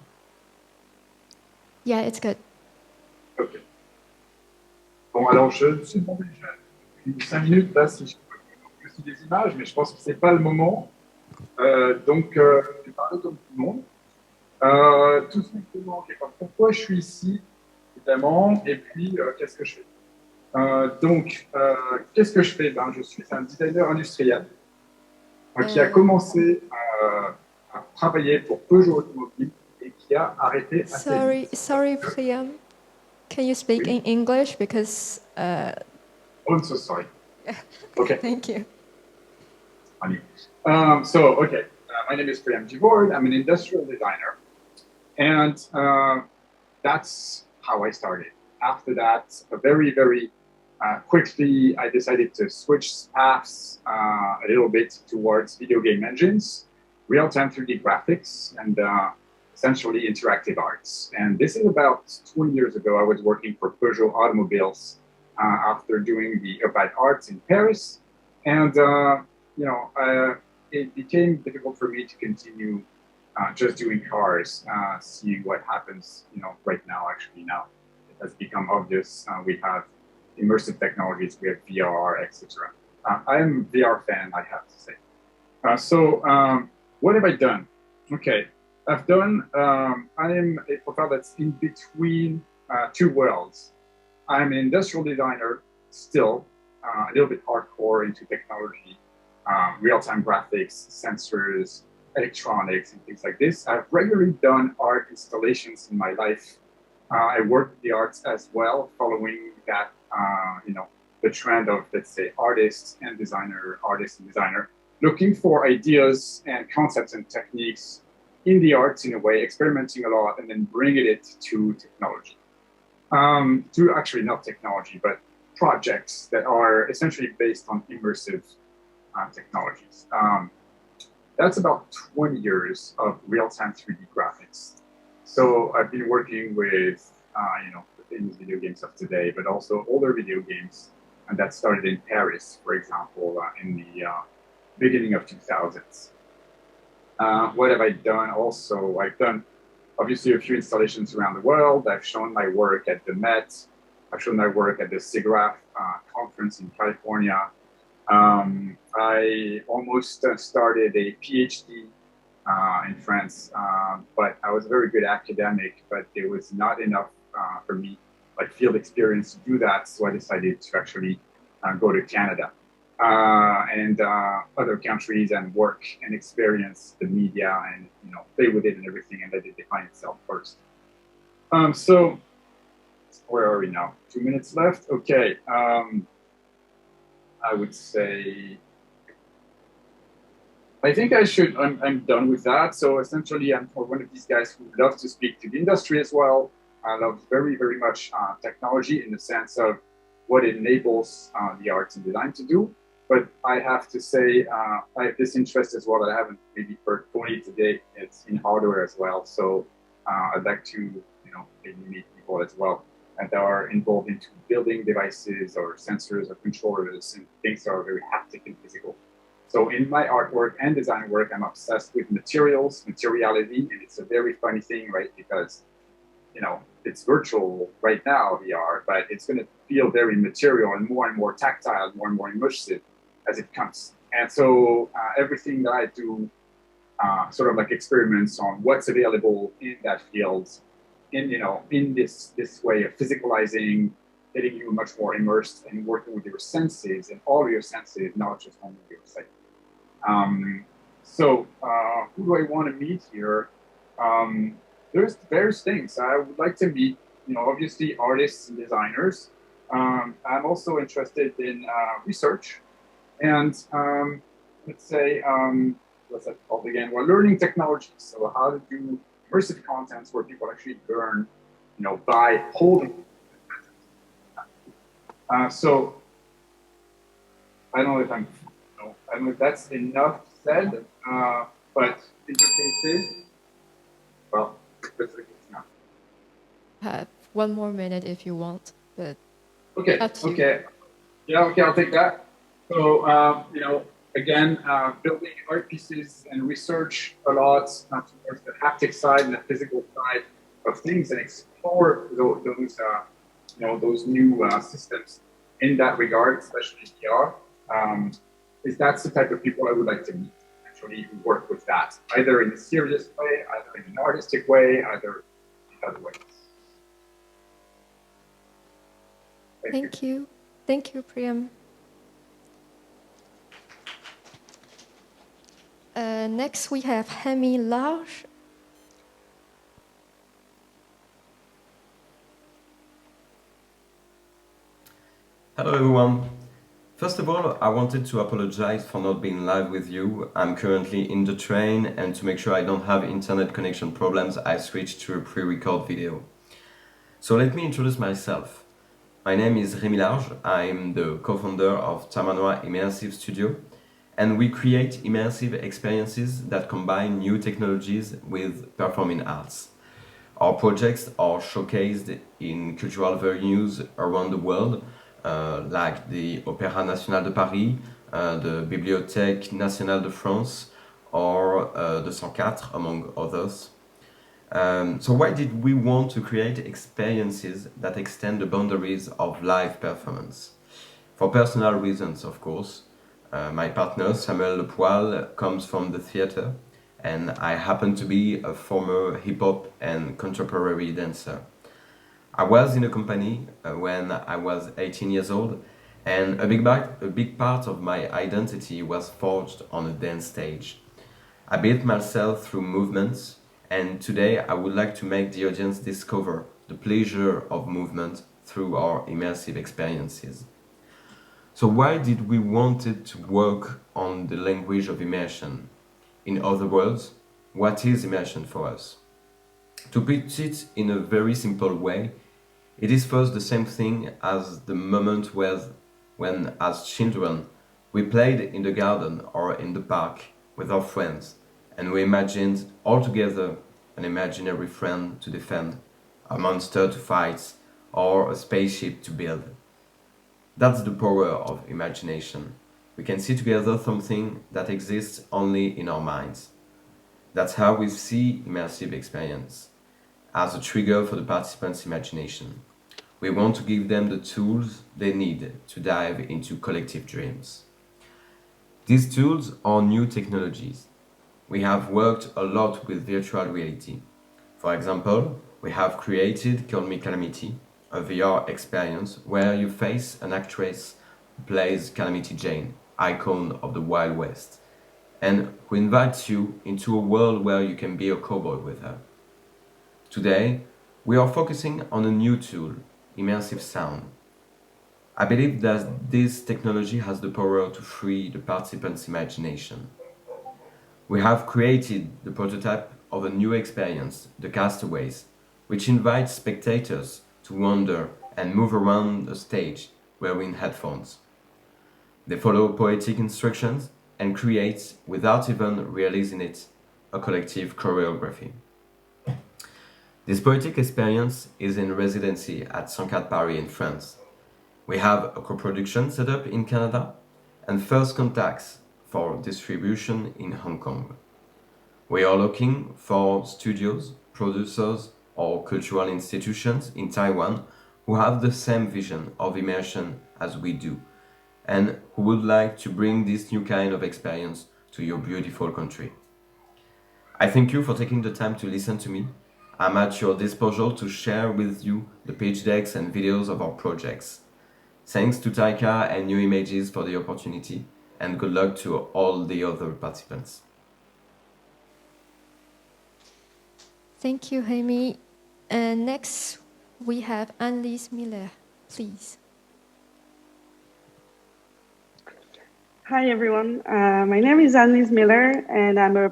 [SPEAKER 6] Yeah, it's good.
[SPEAKER 12] Ok. Bon, alors je me suis demandé depuis 5 minutes là si je peux aussi des images, mais je pense que ce n'est pas le moment. Donc, je vais parler comme tout le monde. Tout simplement, pourquoi je suis ici, évidemment, et puis qu'est-ce que je fais. Qu'est-ce que je fais? Je suis un designer industriel qui a commencé à travailler pour Peugeot Automobile et qui a arrêté assez vite.
[SPEAKER 6] Sorry, Priam. Can you speak in English? Because...
[SPEAKER 12] Oh, I'm so sorry. Okay.
[SPEAKER 6] Thank you.
[SPEAKER 12] My name is Priam Jivor. I'm an industrial designer. And that's how I started. After that, very, very quickly, I decided to switch paths a little bit towards video game engines, real-time 3D graphics, and essentially interactive arts. And this is about 20 years ago. I was working for Peugeot Automobiles after doing the applied arts in Paris. And, it became difficult for me to continue just doing cars, seeing what happens, right now, actually now. It has become obvious. We have immersive technologies, we have VR, etc. I'm a VR fan, I have to say. So what have I done? Okay, I've done, I am a profile that's in between two worlds. I'm an industrial designer still, a little bit hardcore into technology, real-time graphics, sensors, electronics, and things like this. I've regularly done art installations in my life. I work with the arts as well, following that, the trend of, let's say, artist and designer, looking for ideas and concepts and techniques in the arts in a way, experimenting a lot, and then bringing it to technology. To actually not technology, but projects that are essentially based on immersive technologies. That's about 20 years of real-time 3D graphics. So I've been working with, the famous video games of today, but also older video games, and that started in Paris, for example, in the beginning of 2000s. What have I done also? I've done obviously a few installations around the world. I've shown my work at the Met. I've shown my work at the SIGGRAPH conference in California. I almost started a PhD in France, but I was a very good academic, but it was not enough for me, like field experience to do that. So I decided to actually go to Canada and other countries and work and experience the media and, play with it and everything, and let it define itself first. So where are we now? 2 minutes left. Okay. I would say, I think I'm done with that. So essentially, I'm one of these guys who loves to speak to the industry as well. I love very, very much technology in the sense of what it enables the arts and design to do. But I have to say, I have this interest as well that I haven't maybe heard fully today. It's in hardware as well. So I'd like to, maybe meet people as well that are involved into building devices or sensors or controllers and things that are very haptic and physical. So in my artwork and design work, I'm obsessed with materials, materiality, and it's a very funny thing, right? Because, it's virtual right now, VR, but it's going to feel very material and more tactile, more and more immersive as it comes. And so everything that I do sort of like experiments on what's available in that field, in this way of physicalizing, getting you much more immersed and working with your senses and all your senses, not just only your sight. So who do I want to meet here? There's various things. I would like to meet, obviously artists and designers. I'm also interested in research and let's say, what's that called again? Well, learning technologies. So how to do immersive contents where people actually learn, by holding. So I don't know if I don't know if that's enough said, but interfaces, well, that's the case now.
[SPEAKER 6] Have 1 more minute if you want, but
[SPEAKER 12] okay, yeah, okay, I'll take that. So, again, building art pieces and research a lot towards the haptic side and the physical side of things, and explore those new systems in that regard, especially VR. That's the type of people I would like to meet, actually, who work with that, either in a serious way, either in an artistic way, either in other ways.
[SPEAKER 6] Thank you. Thank you, Priyam. Next, we have Hemi Large.
[SPEAKER 13] Hello, everyone. First of all, I wanted to apologize for not being live with you. I'm currently in the train, and to make sure I don't have internet connection problems, I switched to a pre-record video. So let me introduce myself. My name is Rémi Large. I'm the co-founder of Tamanoa Immersive Studio, and we create immersive experiences that combine new technologies with performing arts. Our projects are showcased in cultural venues around the world, like the Opéra National de Paris, the Bibliothèque Nationale de France, or the 104, among others. So why did we want to create experiences that extend the boundaries of live performance? For personal reasons, of course. My partner, Samuel Lepoil, comes from the theater, and I happen to be a former hip-hop and contemporary dancer. I was in a company when I was 18 years old, and a big part of my identity was forged on a dance stage. I built myself through movements, and today I would like to make the audience discover the pleasure of movement through our immersive experiences. So why did we wanted to work on the language of immersion? In other words, what is immersion for us? To put it in a very simple way, it is first the same thing as the moment when as children we played in the garden or in the park with our friends, and we imagined all together an imaginary friend to defend, a monster to fight, or a spaceship to build. That's the power of imagination. We can see together something that exists only in our minds. That's how we see immersive experience, as a trigger for the participants' imagination. We want to give them the tools they need to dive into collective dreams. These tools are new technologies. We have worked a lot with virtual reality. For example, we have created Call Me Calamity, a VR experience where you face an actress who plays Calamity Jane, icon of the Wild West, and who invites you into a world where you can be a cowboy with her. Today, we are focusing on a new tool, immersive sound. I believe that this technology has the power to free the participants' imagination. We have created the prototype of a new experience, The Castaways, which invites spectators to wander and move around the stage wearing headphones. They follow poetic instructions and create, without even realizing it, a collective choreography. This poetic experience is in residency at 104 Paris in France. We have a co-production set up in Canada and first contacts for distribution in Hong Kong. We are looking for studios, producers, or cultural institutions in Taiwan who have the same vision of immersion as we do, and who would like to bring this new kind of experience to your beautiful country. I thank you for taking the time to listen to me. I'm at your disposal to share with you the pitch decks and videos of our projects. Thanks to Taika and New Images for the opportunity, and good luck to all the other participants.
[SPEAKER 6] Thank you, Jaime. And next, we have Annelise Miller, please.
[SPEAKER 14] Hi, everyone. My name is Annelise Miller, and I'm a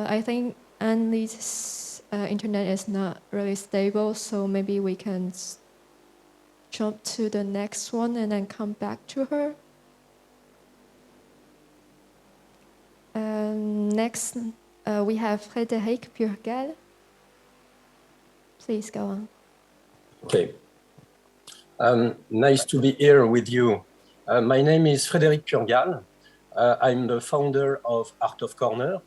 [SPEAKER 6] I think Annelise's internet is not really stable, so maybe we can jump to the next one and then come back to her. Next, we have Frederick Pierce. Please go on.
[SPEAKER 15] Okay. Nice to be here with you. My name is Frederick Pierce. I'm the founder of Art of Corner,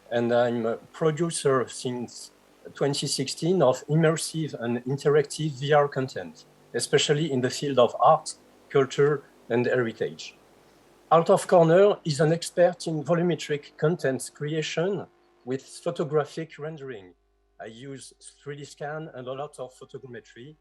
[SPEAKER 15] and I'm a producer since 2016 of immersive and interactive VR content, especially in the field of art, culture, and heritage. Art of Corner is an expert in volumetric content creation with photographic rendering. I use 3D scan and a lot of photogrammetry.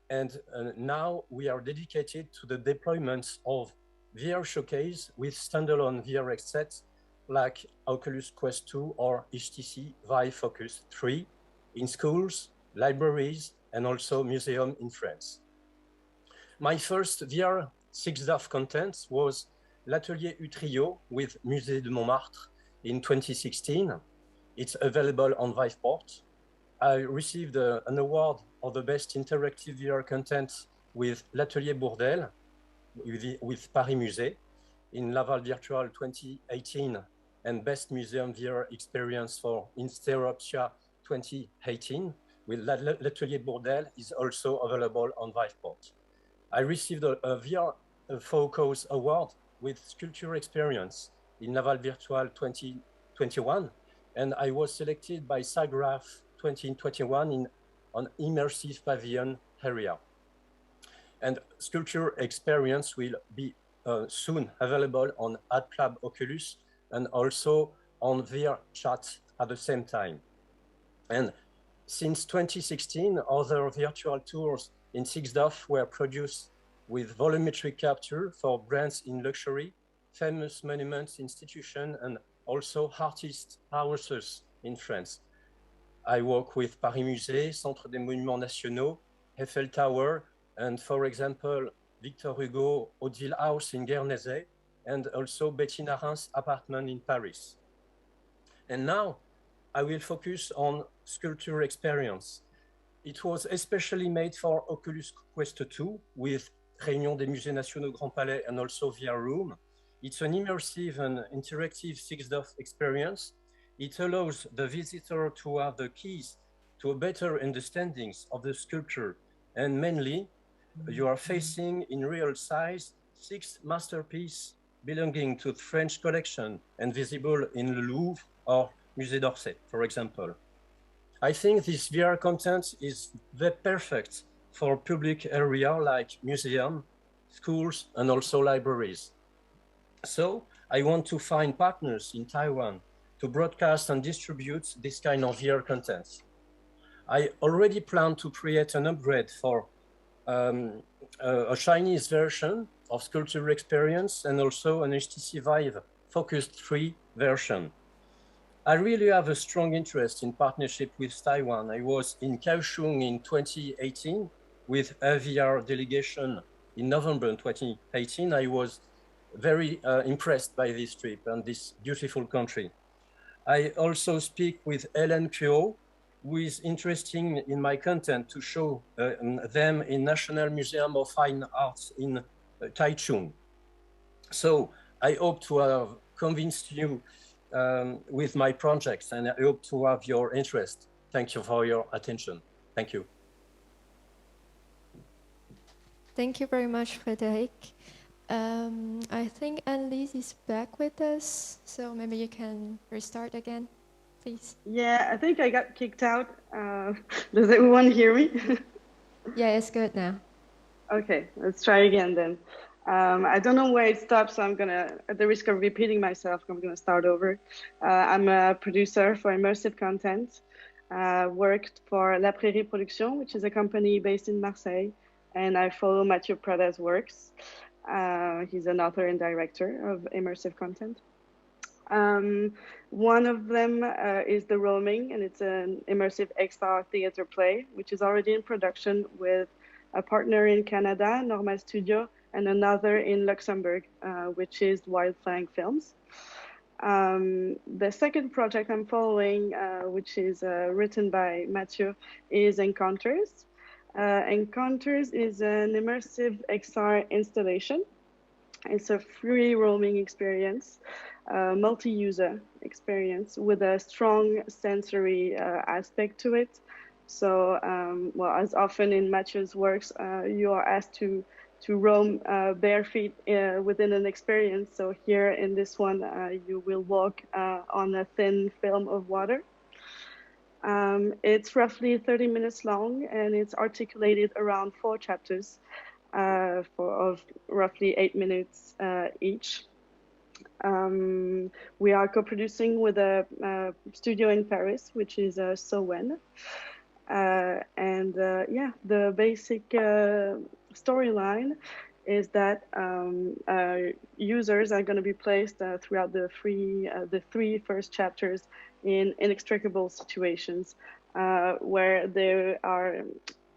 [SPEAKER 15] And now we are dedicated to the deployment of VR showcase with standalone VR headsets like Oculus Quest 2 or HTC Vive Focus 3 in schools, libraries, and also museums in France. My first VR 6DoF content was L'Atelier Utrio with Musée de Montmartre in 2016. It's available on Viveport. I received an award of the best interactive VR content with L'Atelier Bourdelle with Paris Musée in Laval Virtual 2018 and Best Museum VR Experience for Interruptia 2018 with L'Atelier Bourdelle is also available on Viveport. I received a VR Focus Award with Sculpture Experience in Laval Virtual 2021, and I was selected by SAGRAPH 2021 on Immersive Pavilion area. And Sculpture Experience will be soon available on AdPlab Oculus and also on VR Chat at the same time. And since 2016, other virtual tours in 6DoF were produced with volumetric capture for brands in luxury, famous monuments, institutions, and also artist houses in France. I work with Paris Musée, Centre des Monuments Nationaux, Eiffel Tower, and for example, Victor Hugo Hauteville House in Guernesey, and also Betty Narin's apartment in Paris. And now I will focus on Sculpture Experience. It was especially made for Oculus Quest 2 with Réunion des Musées Nationaux Grand Palais and also VRrOOm. It's an immersive and interactive 6DoF experience. It allows the visitor to have the keys to a better understanding of the sculpture. And mainly, you are facing in real size 6 masterpieces belonging to the French collection and visible in the Louvre or Musée d'Orsay, for example. I think this VR content is very perfect for public area like museums, schools, and also libraries. So I want to find partners in Taiwan to broadcast and distribute this kind of VR content. I already plan to create an upgrade for a Chinese version of Sculpture Experience and also an HTC Vive Focus 3 version. I really have a strong interest in partnership with Taiwan. I was in Kaohsiung in 2018 with a VR delegation in November 2018. I was very impressed by this trip and this beautiful country. I also speak with Hélène Kuo, who is interested in my content to show them in National Museum of Fine Arts in Taichung. So I hope to have convinced you with my projects, and I hope to have your interest. Thank you for your attention. Thank you.
[SPEAKER 6] Thank you very much, Frederick. I think Annelise is back with us, so maybe you can restart again, please.
[SPEAKER 14] Yeah, I think I got kicked out. Does everyone hear me?
[SPEAKER 6] Yeah, it's good now.
[SPEAKER 14] Okay, let's try again then. I don't know where it stops, so I'm gonna, at the risk of repeating myself, I'm gonna start over. I'm a producer for immersive content. Worked for La Prairie Production, which is a company based in Marseille, and I follow Mathieu Prada's works. He's an author and director of immersive content. One of them is The Roaming, and it's an immersive XR theater play, which is already in production with a partner in Canada, Normal Studio, and another in Luxembourg, which is Wild Fang Films. The second project I'm following, which is written by Mathieu, is Encounters. Encounters is an immersive XR installation. It's a free roaming experience, multi-user experience with a strong sensory aspect to it. So, well, as often in Mathieu's works, you are asked to roam bare feet within an experience. So here in this one, you will walk on a thin film of water. It's roughly 30 minutes long, and it's articulated around 4 chapters of roughly 8 minutes each. We are co-producing with a studio in Paris, which is Sowen. Yeah, the basic storyline is that users are going to be placed throughout the 3 first chapters in inextricable situations where they're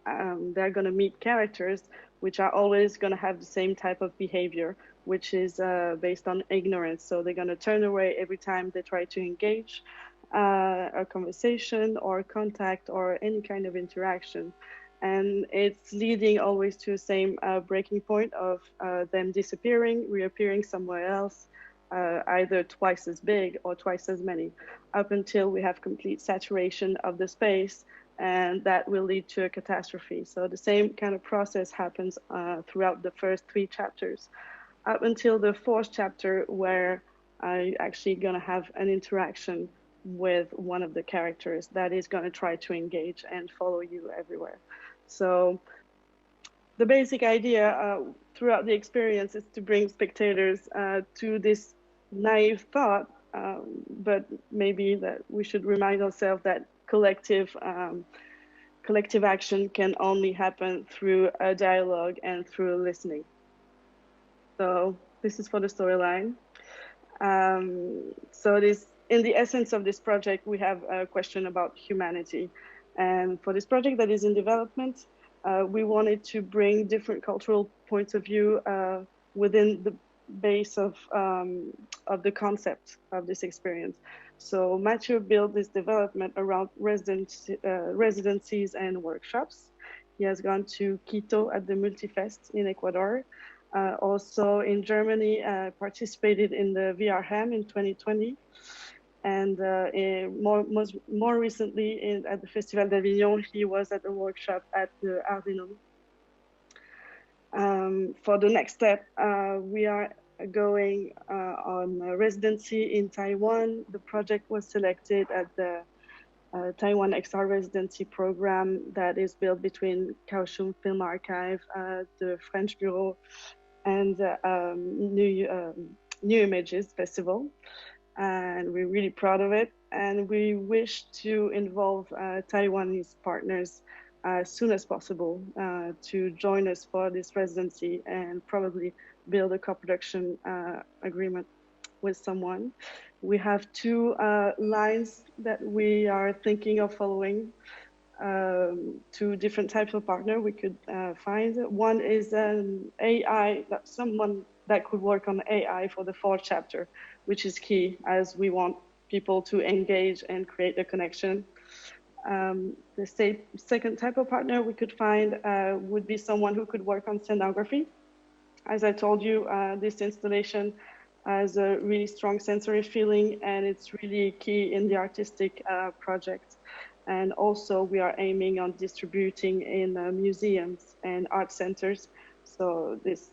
[SPEAKER 14] going to meet characters which are always going to have the same type of behavior, which is based on ignorance. So they're going to turn away every time they try to engage a conversation or contact or any kind of interaction. And it's leading always to the same breaking point of them disappearing, reappearing somewhere else, either twice as big or twice as many, up until we have complete saturation of the space, and that will lead to a catastrophe. So the same kind of process happens throughout the first 3 chapters, up until the 4th chapter, where you're actually going to have an interaction with one of the characters that is going to try to engage and follow you everywhere. So the basic idea throughout the experience is to bring spectators to this naive thought, but maybe that we should remind ourselves that collective action can only happen through a dialogue and through listening. So this is for the storyline. So this, in the essence of this project, we have a question about humanity. And for this project that is in development, we wanted to bring different cultural points of view within the base of the concept of this experience. So Mathieu built this development around residencies and workshops. He has gone to Quito at the Multifest in Ecuador. Also in Germany, participated in the VRrOOm in 2020. And more recently at the Festival d'Avignon, he was at a workshop at the Ardennes. For the next step, we are going on a residency in Taiwan. The project was selected at the Taiwan XR residency program that is built between Kaohsiung Film Archive, the French Bureau, and New Images Festival. And we're really proud of it. And we wish to involve Taiwanese partners as soon as possible to join us for this residency and probably build a co-production agreement with someone. We have 2 lines that we are thinking of following, 2 different types of partner we could find. One is an AI, someone that could work on AI for the 4th chapter, which is key as we want people to engage and create a connection. The second type of partner we could find would be someone who could work on scenography. As I told you, this installation has a really strong sensory feeling, and it's really key in the artistic project. And also we are aiming on distributing in museums and art centers. So this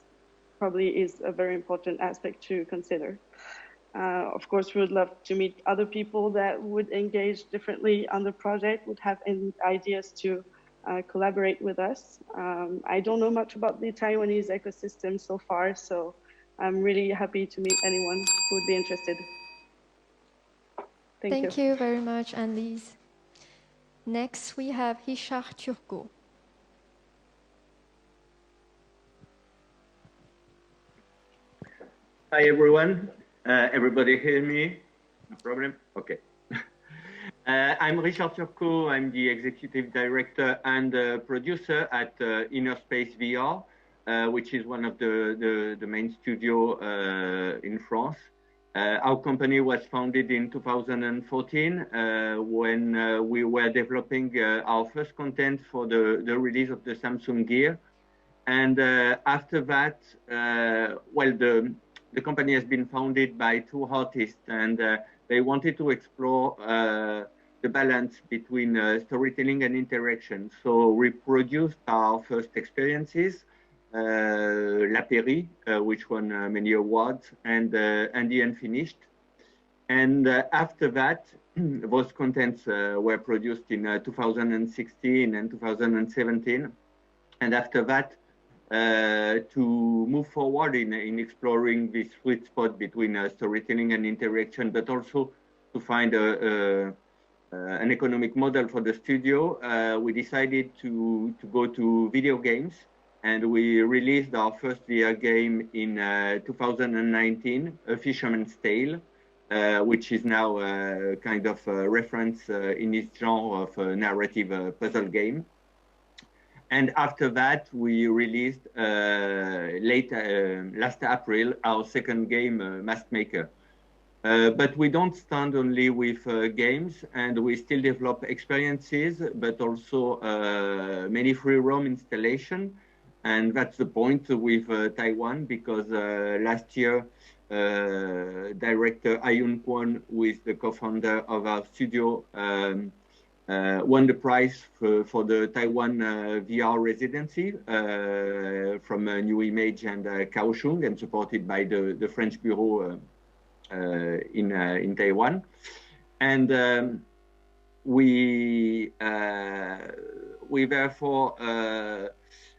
[SPEAKER 14] probably is a very important aspect to consider. Of course, we would love to meet other people that would engage differently on the project, would have any ideas to collaborate with us. I don't know much about the Taiwanese ecosystem so far, so I'm really happy to meet anyone who would be interested.
[SPEAKER 6] Thank you very much, Annelise. Next, we have Richard Turgot.
[SPEAKER 16] Hi, everyone. Everybody hear me? No problem? Okay. I'm Richard Turcot. I'm the executive director and producer at Inner Space VR, which is one of the main studio in France. Our company was founded in 2014 when we were developing our first content for the release of the Samsung Gear. And after that, well, the company has been founded by 2 artists, and they wanted to explore the balance between storytelling and interaction. So we produced our first experiences, La Péri, which won many awards, and The Unfinished. And after that, those contents were produced in 2016 and 2017. And after that, to move forward in exploring this sweet spot between storytelling and interaction, but also to find an economic model for the studio, we decided to go to video games, and we released our first VR game in 2019, A Fisherman's Tale, which is now kind of a reference in its genre of narrative puzzle game. And after that, we released last April our second game, Mask Maker. But we don't stand only with games, and we still develop experiences, but also many free roam installation. And that's the point with Taiwan, because last year, director Ayun Kwon, who is the co-founder of our studio, won the prize for the Taiwan VR residency from New Image and Kaohsiung, and supported by the French bureau in Taiwan. And we therefore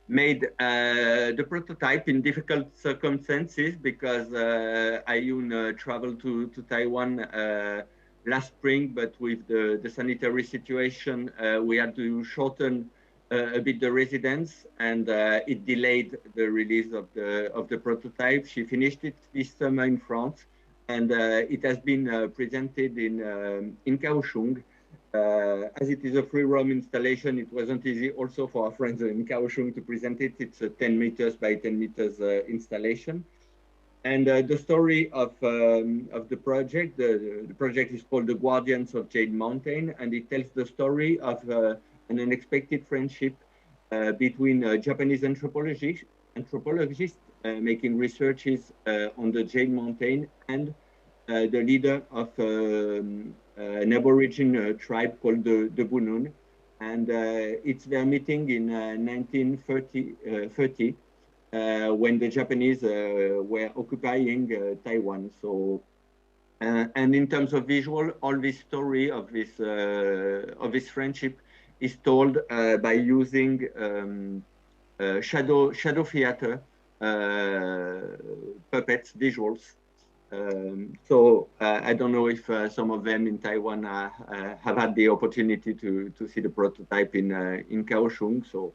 [SPEAKER 16] made the prototype in difficult circumstances, because Ayun traveled to Taiwan last spring, but with the sanitary situation, we had to shorten a bit the residence, and it delayed the release of the prototype. She finished it this summer in France, and it has been presented in Kaohsiung. As it is a free roam installation, it wasn't easy also for our friends in Kaohsiung to present it. It's a 10 meters by 10 meters installation. And the story of the project, the project is called The Guardians of Jade Mountain, and it tells the story of an unexpected friendship between Japanese anthropologists making researches on the Jade Mountain and the leader of an Aborigine tribe called the Bunun. And it's their meeting in 1930 when the Japanese were occupying Taiwan. So, and in terms of visual, all this story of this friendship is told by using shadow theater puppets, visuals. So I don't know if some of them in Taiwan have had the opportunity to see the prototype in Kaohsiung. So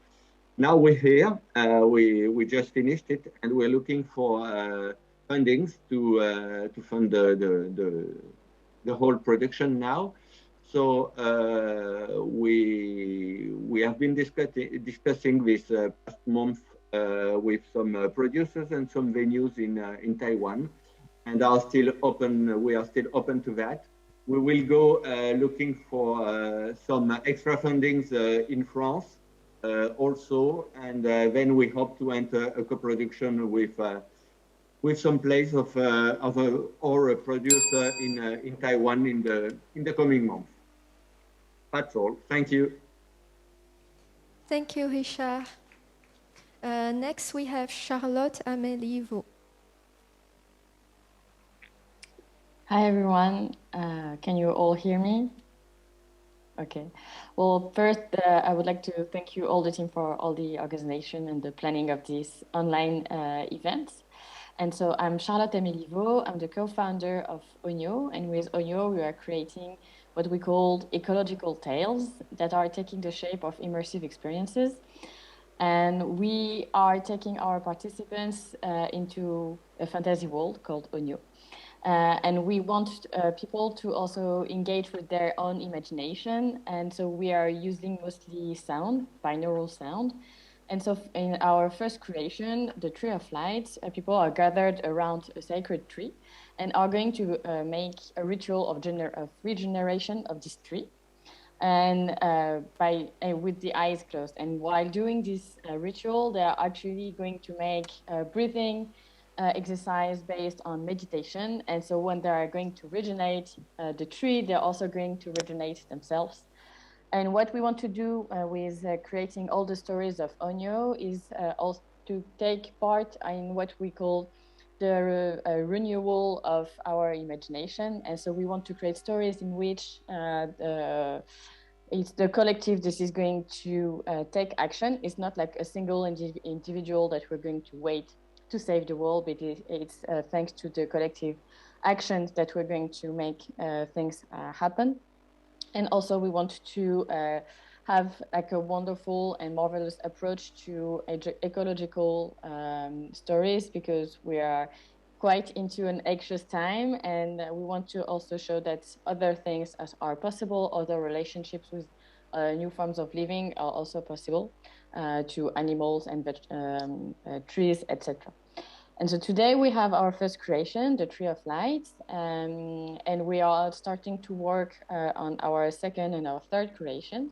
[SPEAKER 16] now we're here. We just finished it, and we're looking for fundings to fund the whole production now. So we have been discussing this past month with some producers and some venues in Taiwan, and are still open. We are still open to that. We will go looking for some extra fundings in France also, and then we hope to enter a co-production with some place or a producer in Taiwan in the coming months. That's all. Thank you.
[SPEAKER 6] Thank you, Richard. Next, we have Charlotte Amélie.
[SPEAKER 17] Hi, everyone. Can you all hear me? Okay. Well, first, I would like to thank you all the team for all the organization and the planning of this online event. And so I'm Charlotte Amélie. I'm the co-founder of Onyo, and with Onyo, we are creating what we call ecological tales that are taking the shape of immersive experiences. And we are taking our participants into a fantasy world called Onyo. And we want people to also engage with their own imagination. And so we are using mostly sound, binaural sound. And so in our first creation, the Tree of Light, people are gathered around a sacred tree and are going to make a ritual of regeneration of this tree, and with the eyes closed. And while doing this ritual, they are actually going to make breathing exercise based on meditation. And so when they are going to regenerate the tree, they're also going to regenerate themselves. And what we want to do with creating all the stories of Onyo is also to take part in what we call the renewal of our imagination. And so we want to create stories in which it's the collective that is going to take action. It's not like a single individual that we're going to wait to save the world, but it's thanks to the collective actions that we're going to make things happen. And also we want to have like a wonderful and marvelous approach to ecological stories, because we are quite into an anxious time, and we want to also show that other things are possible, other relationships with new forms of living are also possible to animals and trees, etc. And so today we have our first creation, the Tree of Light, and we are starting to work on our second and our third creation.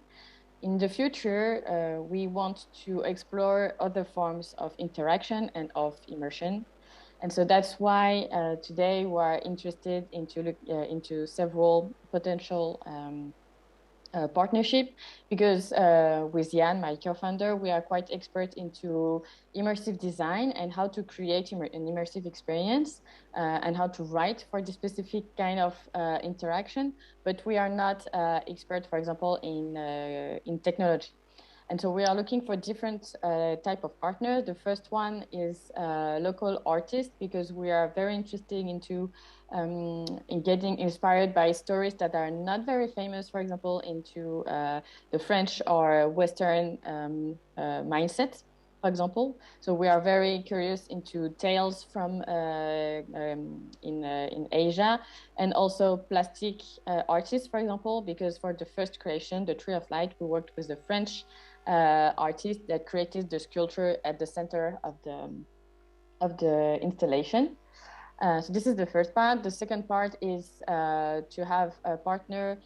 [SPEAKER 17] In the future, we want to explore other forms of interaction and of immersion. And so that's why today we're interested into several potential partnership, because with Jan, my co-founder, we are quite expert into immersive design and how to create an immersive experience and how to write for the specific kind of interaction. But we are not expert, for example, in technology. And so we are looking for different type of partners. The first one is local artists, because we are very interested into in getting inspired by stories that are not very famous, for example, into the French or Western mindset, for example. So we are very curious into tales from in Asia, and also plastic artists, for example, because for the first creation, the Tree of Light, we worked with the French artist that created the sculpture at the center of the installation. So this is the first part. The second part is to have a partner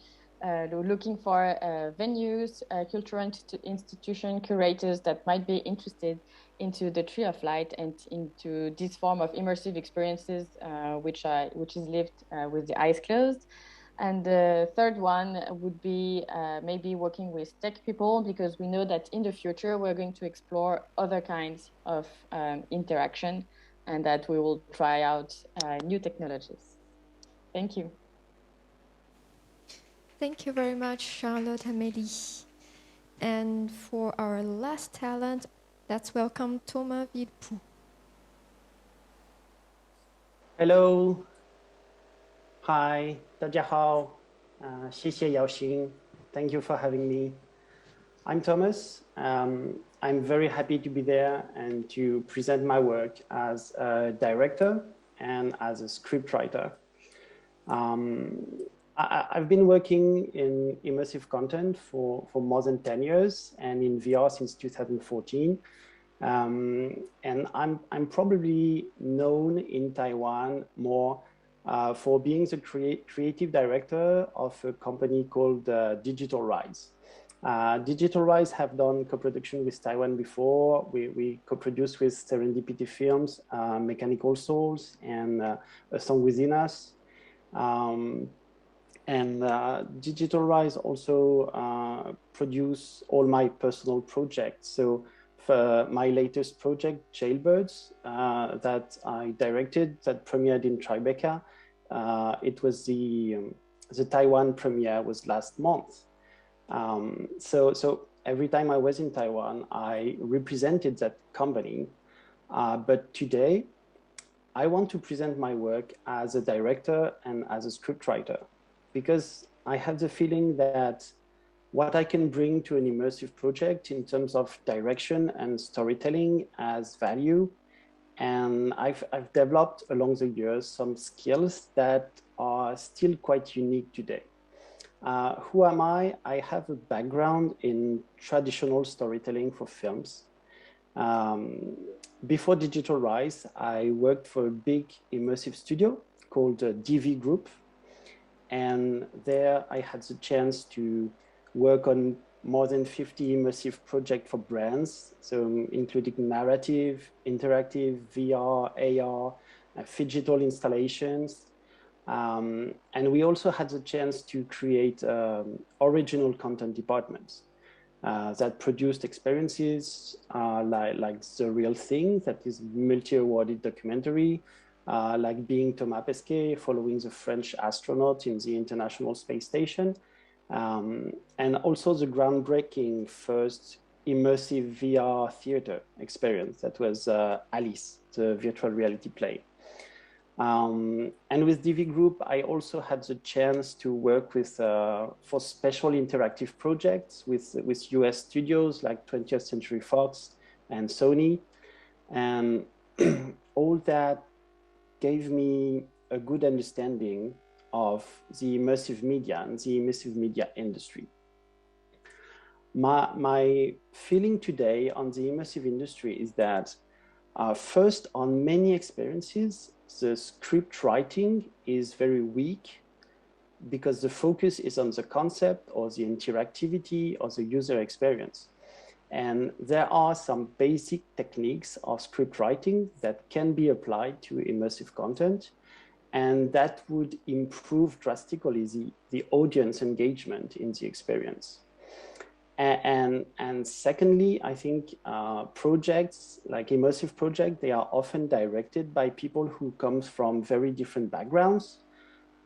[SPEAKER 17] looking for venues, cultural institution curators that might be interested into the Tree of Light and into this form of immersive experiences, which is lived with the eyes closed. And the third one would be maybe working with tech people, because we know that in the future we're going to explore other kinds of interaction, and that we will try out new technologies. Thank you.
[SPEAKER 6] Thank you very much, Charlotte and Amélie. And for our last talent, let's welcome Thomas Villepoux.
[SPEAKER 18] Hello. Hi, 大家好. 谢谢邀请. Thank you for having me. I'm Thomas. I'm very happy to be there and to present my work as a director and as a scriptwriter. I've been working in immersive content for more than 10 years and in VR since 2014. And I'm probably known in Taiwan more for being the creative director of a company called Digital Rise. Digital Rise have done co-production with Taiwan before. We co-produced with Serendipity Films, Mechanical Souls, and A Song Within Us. Digital Rise also produce all my personal projects. So for my latest project, Jailbirds, that I directed, that premiered in Tribeca, it was the Taiwan premiere was last month. So every time I was in Taiwan, I represented that company. But today, I want to present my work as a director and as a scriptwriter, because I have the feeling that what I can bring to an immersive project in terms of direction and storytelling has value. And I've developed along the years some skills that are still quite unique today. Who am I? I have a background in traditional storytelling for films. Before Digital Rise, I worked for a big immersive studio called DV Group. And there I had the chance to work on more than 50 immersive projects for brands, so including narrative, interactive, VR, AR, phygital installations. And we also had the chance to create original content departments that produced experiences like The Real Thing, that is multi-awarded documentary, like Being Thomas Pesquet, following the French astronaut in the International Space Station, and also the groundbreaking first immersive VR theater experience that was Alice, the virtual reality play. And with DV Group, I also had the chance to work with for special interactive projects with US studios like 20th Century Fox and Sony. And all that gave me a good understanding of the immersive media and the immersive media industry. My feeling today on the immersive industry is that first, on many experiences, the script writing is very weak because the focus is on the concept or the interactivity or the user experience. And there are some basic techniques of script writing that can be applied to immersive content, and that would improve drastically the audience engagement in the experience. And secondly, I think projects like immersive projects, they are often directed by people who come from very different backgrounds,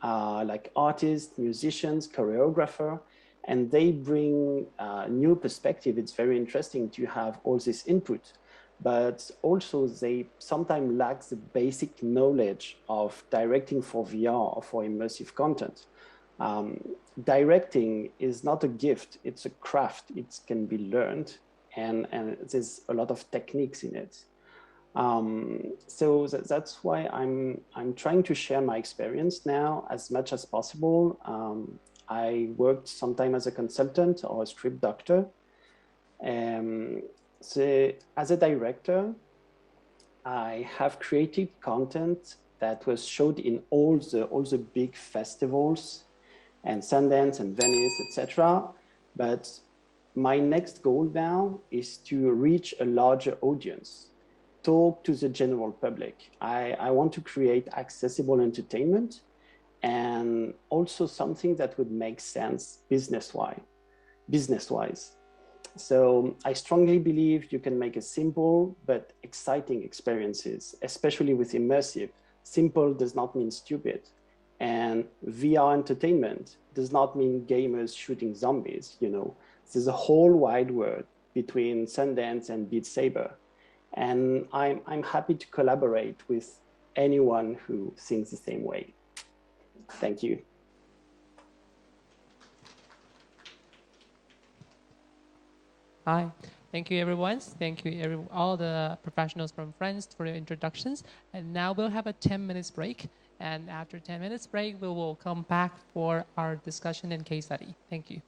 [SPEAKER 18] like artists, musicians, choreographer, and they bring new perspective. It's very interesting to have all this input, but also they sometimes lack the basic knowledge of directing for VR or for immersive content. Directing is not a gift, it's a craft. It can be learned, and there's a lot of techniques in it. So that's why I'm trying to share my experience now as much as possible. I worked sometime as a consultant or a script doctor. So as a director, I have created content that was showed in all the big festivals and Sundance and Venice, etc. But my next goal now is to reach a larger audience, talk to the general public. I want to create accessible entertainment and also something that would make sense business-wise. So I strongly believe you can make a simple but exciting experiences, especially with immersive. Simple does not mean stupid. And VR entertainment does not mean gamers shooting zombies, you know. There's a whole wide world between Sundance and Beat Saber. And I'm happy to collaborate with anyone who thinks the same way. Thank you.
[SPEAKER 1] Hi. Thank you, everyone. Thank you, all the professionals from France for your introductions. And now we'll have a 10 minutes break. And after 10 minutes break, we will come back for our discussion and case study. Thank you.